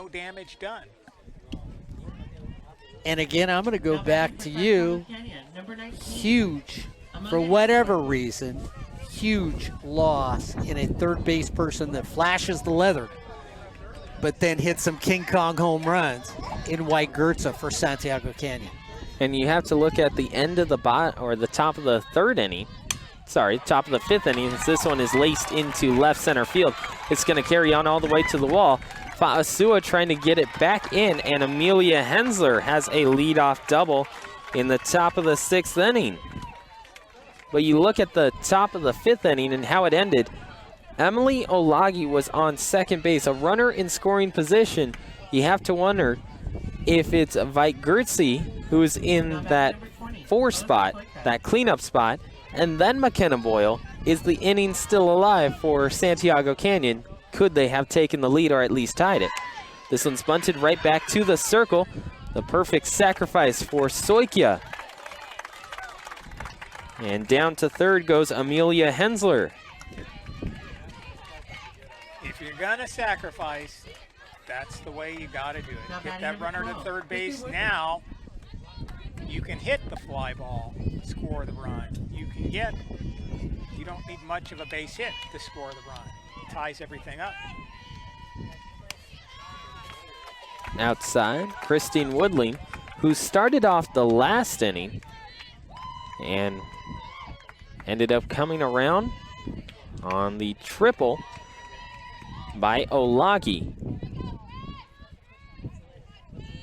damage done. And again, I'm going to go back to you. Huge, for whatever reason, huge loss in a third base person that flashes the leather, but then hits some King Kong home runs in White Gertza for Santiago Canyon. And you have to look at the end of the the top of the top of the 5th inning. This one is laced into left center field. It's going to carry on all the way to the wall. Fa'asua trying to get it back in, and Amelia Hensler has a leadoff double in the top of the 6th inning. But you look at the top of the 5th inning and how it ended. Emily Olagi was on second base, a runner in scoring position. You have to wonder if it's Veit Gertzi who's in that 4 spot, that cleanup spot, and then McKenna Boyle. Is the inning still alive for Santiago Canyon? Could they have taken the lead or at least tied it? This one's bunted right back to the circle. The perfect sacrifice for Soikia. And down to third goes Amelia Hensler. If you're going to sacrifice, that's the way you got to do it. Get that runner to third base. Now you can hit the fly ball, score the run. You don't need much of a base hit to score the run. It ties everything up. Outside, Christine Woodling, who started off the last inning and ended up coming around on the triple by Olagi.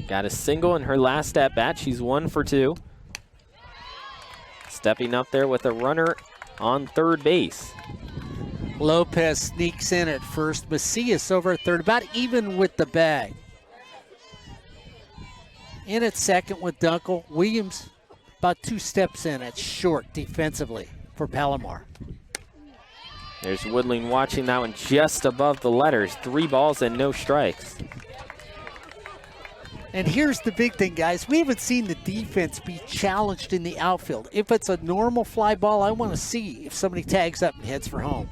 Got a single in her last at-bat. She's 1 for 2. Stepping up there with a runner on third base. Lopez sneaks in at first. Macias over at third, about even with the bag. In at second with Dunkel. Williams about 2 steps in at short defensively for Palomar. There's Woodling watching that one just above the letters. 3 balls and no strikes. And here's the big thing, guys. We haven't seen the defense be challenged in the outfield. If it's a normal fly ball, I want to see if somebody tags up and heads for home.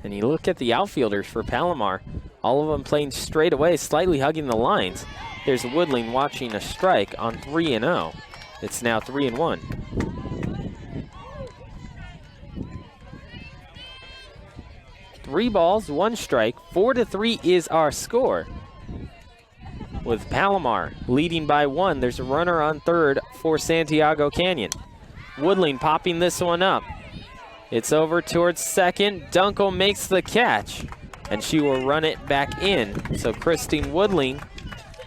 And you look at the outfielders for Palomar. All of them playing straight away, slightly hugging the lines. There's Woodling watching a strike on 3-0. It's now 3-1. Three balls, 1 strike. 4-3 is our score. With Palomar leading by 1, there's a runner on third for Santiago Canyon. Woodling popping this one up. It's over towards second. Dunkel makes the catch, and she will run it back in. So Christine Woodling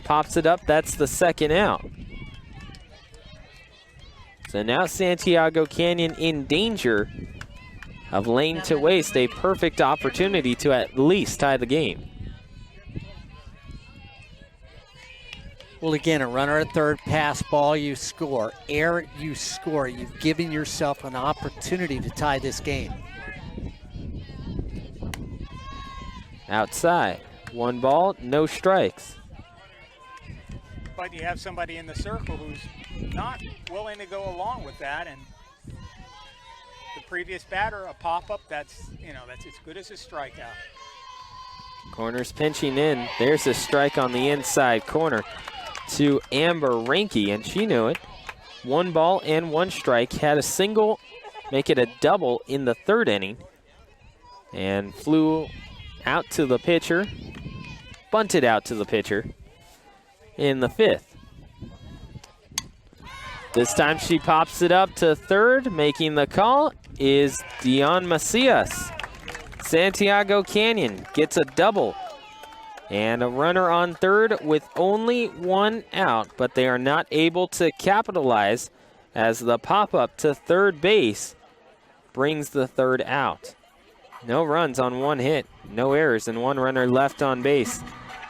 pops it up. That's the second out. So now Santiago Canyon in danger of laying to waste a perfect opportunity to at least tie the game. Well, again, a runner at third, pass ball, you score. Air, you score. You've given yourself an opportunity to tie this game. Outside, 1 ball, no strikes. But you have somebody in the circle who's not willing to go along with that, and the previous batter, a pop-up, that's as good as a strikeout. Corner's pinching in. There's a strike on the inside corner to Amber Ranke, and she knew it. 1 ball and 1 strike. Had a single, make it a double in the 3rd inning, and flew out to the pitcher, bunted out to the pitcher. in the 5th. This time she pops it up to third. Making the call is Dion Macias. Santiago Canyon gets a double. And a runner on third with only one out, but they are not able to capitalize as the pop-up to third base brings the third out. No runs on one hit, no errors, and one runner left on base.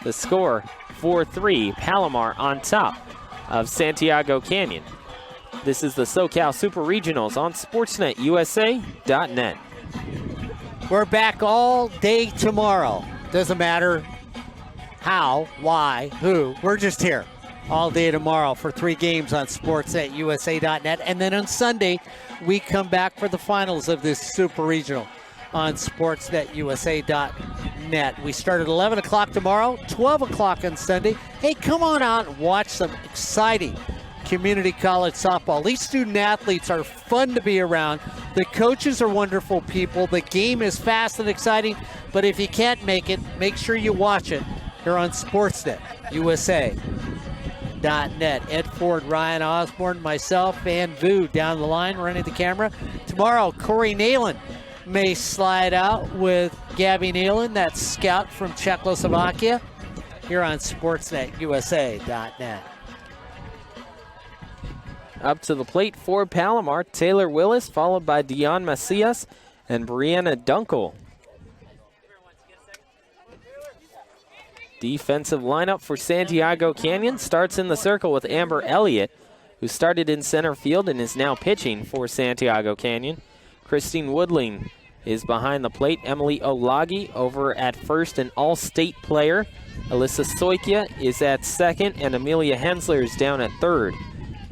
The score, 4-3, Palomar on top of Santiago Canyon. This is the SoCal Super Regionals on SportsNetUSA.net. We're back all day tomorrow. Doesn't matter how, why, who. We're just here all day tomorrow for 3 games on SportsNetUSA.net. And then on Sunday, we come back for the finals of this Super Regional on SportsNetUSA.net. We start at 11 o'clock tomorrow, 12 o'clock on Sunday. Hey, come on out and watch some exciting community college softball. These student athletes are fun to be around. The coaches are wonderful people. The game is fast and exciting. But if you can't make it, make sure you watch it here on SportsNetUSA.net. Ed Ford, Ryan Osborn, myself, and Vu down the line running the camera. Tomorrow, Corey Nalen may slide out with Gabby Nalen, that scout from Czechoslovakia, here on SportsNetUSA.net. Up to the plate for Palomar, Taylor Willis, followed by Dion Macias and Brianna Dunkel. Defensive lineup for Santiago Canyon starts in the circle with Amber Elliott, who started in center field and is now pitching for Santiago Canyon. Christine Woodling is behind the plate. Emily Olagi over at first, an all-state player. Alyssa Soikia is at second, and Amelia Hensler is down at third.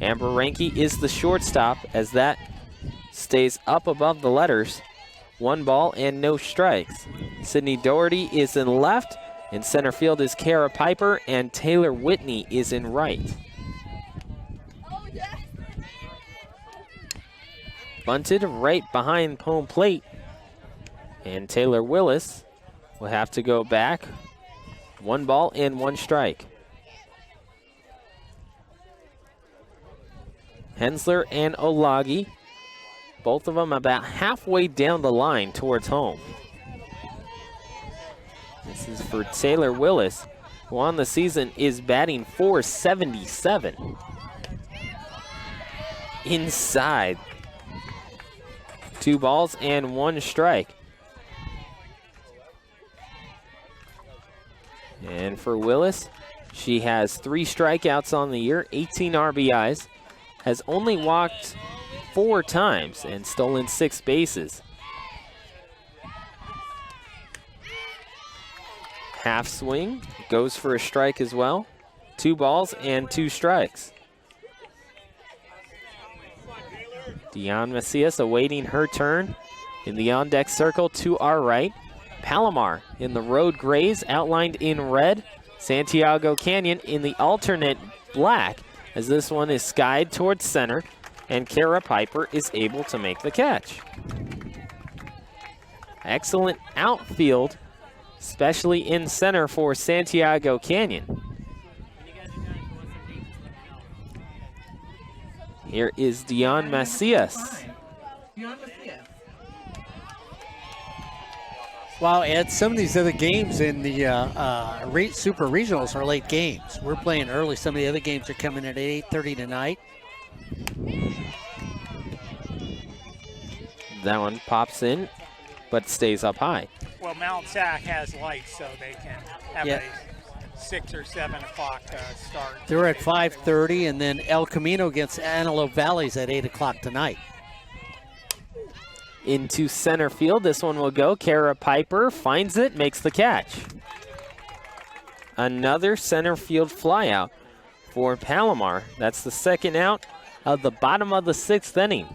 Amber Ranke is the shortstop as that stays up above the letters. 1 ball and no strikes. Sydney Doherty is in left. In center field is Kara Piper, and Taylor Whitney is in right. Bunted right behind home plate. And Taylor Willis will have to go back. 1 ball and 1 strike. Hensler and Olagi, both of them about halfway down the line towards home. This is for Taylor Willis, who on the season is batting .477. Inside. 2 balls and 1 strike. And for Willis, she has 3 strikeouts on the year, 18 RBIs, has only walked 4 times and stolen 6 bases. Half swing, goes for a strike as well. 2 balls and 2 strikes. Dion Macias awaiting her turn in the on-deck circle to our right. Palomar in the road grays outlined in red. Santiago Canyon in the alternate black as this one is skied towards center, and Kara Piper is able to make the catch. Excellent outfield, especially in center for Santiago Canyon. Here is Dion Macias. Wow, Ed, some of these other games in the Super Regionals are late games. We're playing early. Some of the other games are coming at 8:30 tonight. That one pops in, but stays up high. Well, Mount Sac has lights, so they can have a 6 or 7 o'clock start. They're at 5:30, and then El Camino against Antelope Valley's at 8 o'clock tonight. Into center field, this one will go. Kara Piper finds it, makes the catch. Another center field flyout for Palomar. That's the second out of the bottom of the 6th inning.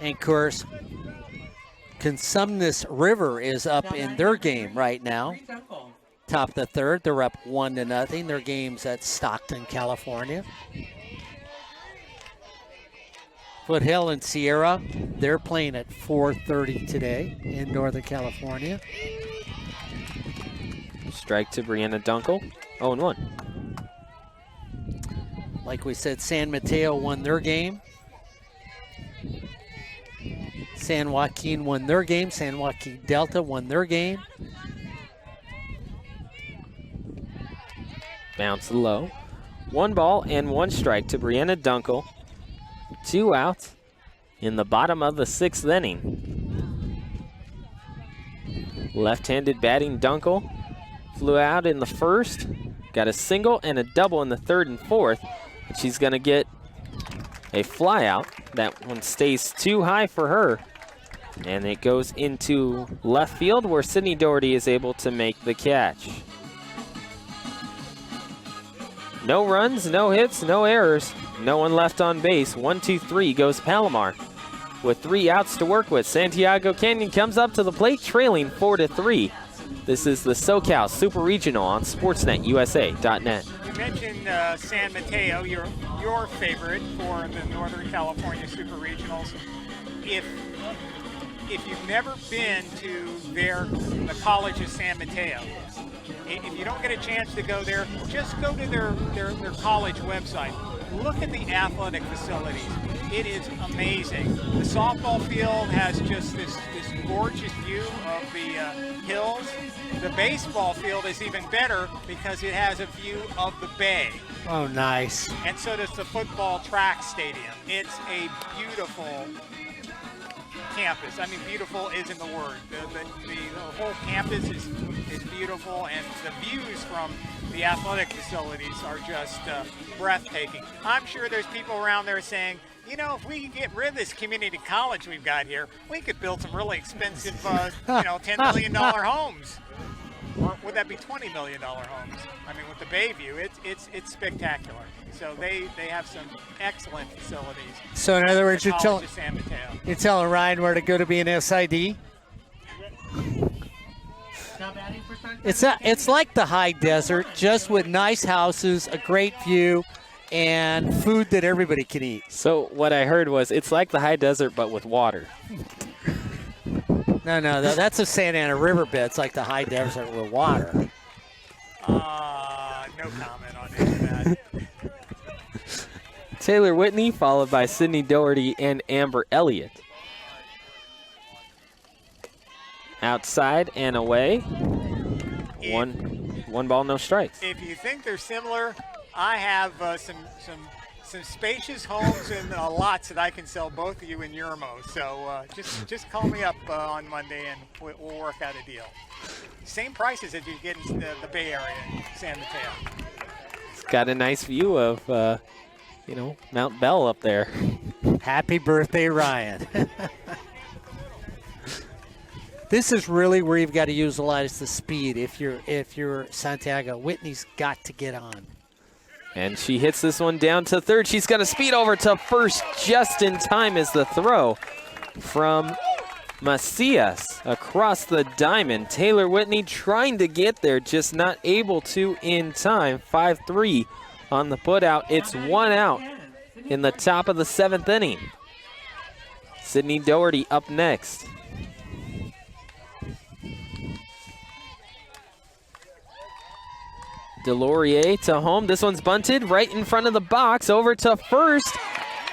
And of course, Consumnes River is up in their game right now. Top of the 3rd, they're up 1-0. Their game's at Stockton, California. Foothill and Sierra, they're playing at 4:30 today in Northern California. strike to Brianna Dunkel. 0-1. Like we said, San Mateo won their game. San Joaquin won their game. San Joaquin Delta won their game. Bounce low. 1 ball and 1 strike to Brianna Dunkel. 2 outs in the bottom of the 6th inning. Left-handed batting Dunkel flew out in the first, got a single and a double in the 3rd and 4th. And she's going to get a fly out. That one stays too high for her. And it goes into left field where Sydney Doherty is able to make the catch. No runs, no hits, no errors. No one left on base. 1-2-3 goes Palomar. With 3 outs to work with, Santiago Canyon comes up to the plate trailing 4-3. This is the SoCal Super Regional on SportsNetUSA.net. You mentioned San Mateo, your favorite for the Northern California Super Regionals. If you've never been to the College of San Mateo, if you don't get a chance to go there, just go to their college website. Look at the athletic facilities. It is amazing. The softball field has just this gorgeous view of the hills. The baseball field is even better because it has a view of the bay. Oh, nice. And so does the football track stadium. It's a beautiful campus. I mean, beautiful isn't the word. The whole campus is beautiful, and the views from the athletic facilities are just breathtaking. I'm sure there's people around there saying, you know, if we can get rid of this community college we've got here, we could build some really expensive, $10 million homes. Or would that be $20 million homes? I mean, with the Bayview, it's spectacular. So they have some excellent facilities. So in other words, you're telling Ryan where to go to be an SID? It's like the high desert, just with nice houses, a great view, and food that everybody can eat. So what I heard was it's like the high desert but with water. No, that's a Santa Ana riverbed. It's like the high desert with water. No comment on any of that. Taylor Whitney, followed by Sydney Doherty and Amber Elliott. Outside and away. One ball, no strikes. If you think they're similar, I have some spacious homes and lots that I can sell both of you in Yermo. So just call me up on Monday and we'll work out a deal. Same prices as you get in the Bay Area in San Mateo. It's got a nice view of, Mount Bell up there. Happy birthday, Ryan. This is really where you've got to use a lot is the speed. If you're Santiago, Whitney's got to get on. And she hits this one down to third. She's got to speed over to first just in time as the throw from Macias across the diamond. Taylor Whitney trying to get there, just not able to in time. 5-3 on the putout. It's 1 out in the top of the 7th inning. Sydney Doherty up next. Delorier to home. This one's bunted right in front of the box. Over to first.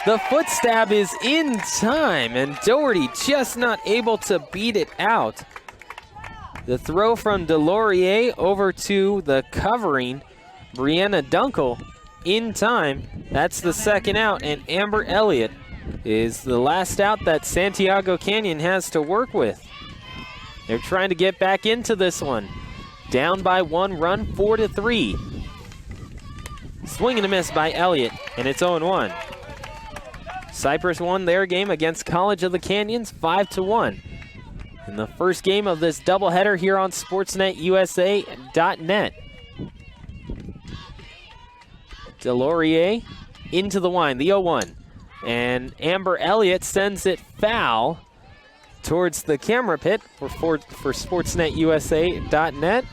The foot stab is in time, and Doherty just not able to beat it out. The throw from Delorier over to the covering Brianna Dunkel in time. That's the 2nd out, and Amber Elliott is the last out that Santiago Canyon has to work with. They're trying to get back into this one. Down by 1 run, 4-3. Swing and a miss by Elliott, and it's 0-1. Cypress won their game against College of the Canyons 5-1. In the first game of this doubleheader here on SportsNetUSA.net. Delorier into the wind, the 0-1. And Amber Elliott sends it foul towards the camera pit for SportsNetUSA.net.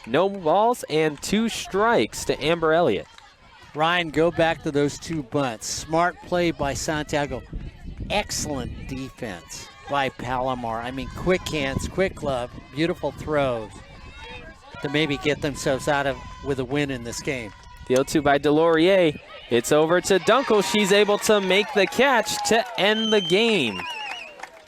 No balls and 2 strikes to Amber Elliott. Ryan, go back to those 2 bunts. Smart play by Santiago. Excellent defense by Palomar. I mean, quick hands, quick glove, beautiful throws. to maybe get themselves out of with a win in this game. The 0-2 by Delorier. It's over to Dunkel. She's able to make the catch to end the game.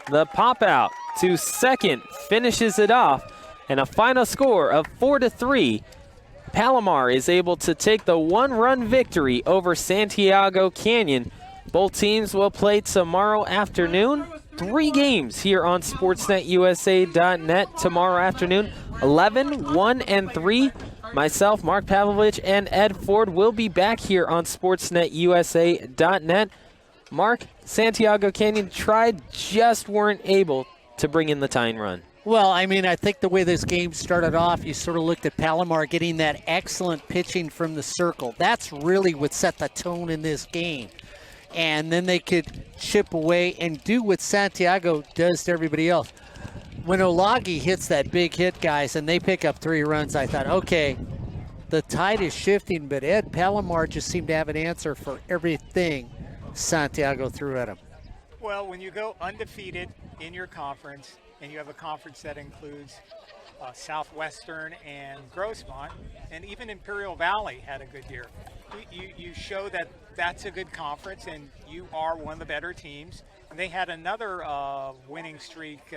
The pop out to second finishes it off, and a final score of 4-3. Palomar is able to take the one-run victory over Santiago Canyon. Both teams will play tomorrow afternoon. 3 games here on SportsNetUSA.net tomorrow afternoon. 11, 1, and 3. Myself, Mark Pavlovich, and Ed Ford will be back here on SportsNetUSA.net. Mark, Santiago Canyon tried, just weren't able to bring in the tying run. Well, I mean, I think the way this game started off, you sort of looked at Palomar getting that excellent pitching from the circle. That's really what set the tone in this game. And then they could chip away and do what Santiago does to everybody else. When Olagi hits that big hit, guys, and they pick up 3 runs, I thought, okay, the tide is shifting, but Ed Palomar just seemed to have an answer for everything Santiago threw at him. Well, when you go undefeated in your conference, and you have a conference that includes Southwestern and Grossmont, and even Imperial Valley had a good year. You show that that's a good conference, and you are one of the better teams. And they had another winning streak.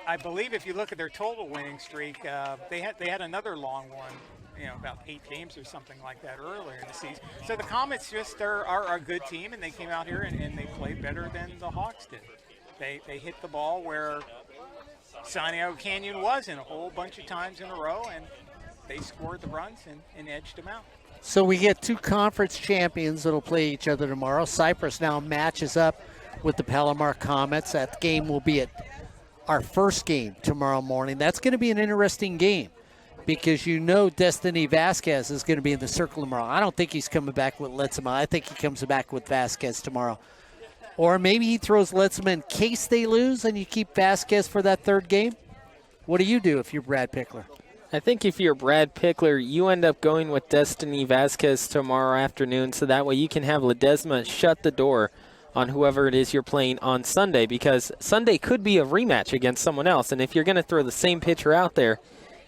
I believe if you look at their total winning streak, they had another long one, about 8 games or something like that earlier in the season. So the Comets just are a good team, and they came out here and they played better than the Hawks did. They hit the ball where Santiago Canyon was in a whole bunch of times in a row, and they scored the runs and edged them out. So we get 2 conference champions that'll play each other tomorrow. Cypress now matches up with the Palomar Comets. That game will be at our first game tomorrow morning. That's going to be an interesting game because Destiny Vasquez is going to be in the circle tomorrow. I don't think he's coming back with Letzema. I think he comes back with Vasquez tomorrow. Or maybe he throws Letzema in case they lose and you keep Vasquez for that 3rd game. What do you do if you're Brad Pickler? I think if you're Brad Pickler, you end up going with Destiny Vasquez tomorrow afternoon, so that way you can have Ledesma shut the door on whoever it is you're playing on Sunday, because Sunday could be a rematch against someone else, and if you're going to throw the same pitcher out there,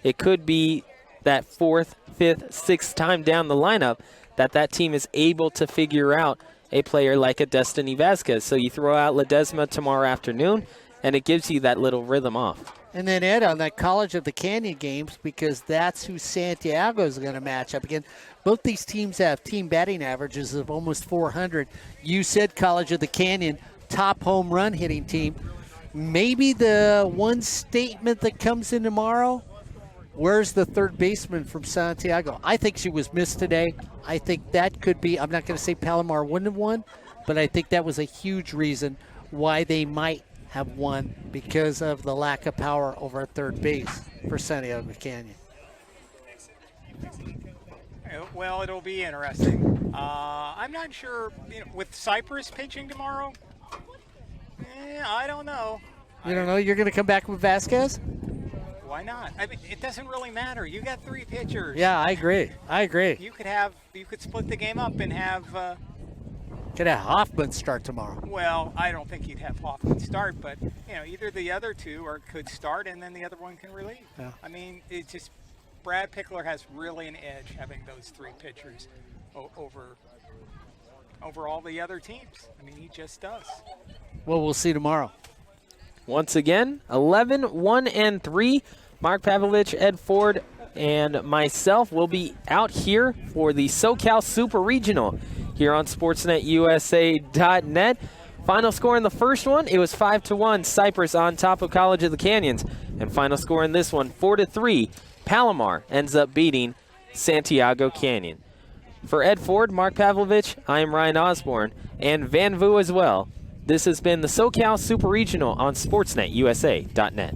it could be that 4th, 5th, 6th time down the lineup that team is able to figure out a player like a Destiny Vasquez. So you throw out Ledesma tomorrow afternoon, and it gives you that little rhythm off. And then, Ed, on that College of the Canyon games, because that's who Santiago is going to match up against. Both these teams have team batting averages of almost 400. You said College of the Canyon, top home run hitting team. Maybe the one statement that comes in tomorrow, where's the 3rd baseman from Santiago? I think she was missed today. I think that could be, I'm not going to say Palomar wouldn't have won, but I think that was a huge reason why they might have won, because of the lack of power over at 3rd base for Santiago Canyon. Well, it'll be interesting. I'm not sure, with Cypress pitching tomorrow, I don't know. You don't know? You're going to come back with Vasquez? Why not? I mean, it doesn't really matter. You got 3 pitchers. Yeah, I agree. You could split the game up and have. Could have Hoffman start tomorrow. Well, I don't think you'd have Hoffman start, but either the other 2 could start and then the other one can relieve. Yeah. I mean, it's just Brad Pickler has really an edge having those 3 pitchers over all the other teams. I mean, he just does. Well, we'll see tomorrow. Once again, 11, 1, and 3. Mark Pavlovich, Ed Ford, and myself will be out here for the SoCal Super Regional here on SportsNetUSA.net. Final score in the first one, it was 5-1, Cypress on top of College of the Canyons. And final score in this one, 4-3, Palomar ends up beating Santiago Canyon. For Ed Ford, Mark Pavlovich, I am Ryan Osborn, and Van Vu as well. This has been the SoCal Super Regional on SportsNetUSA.net.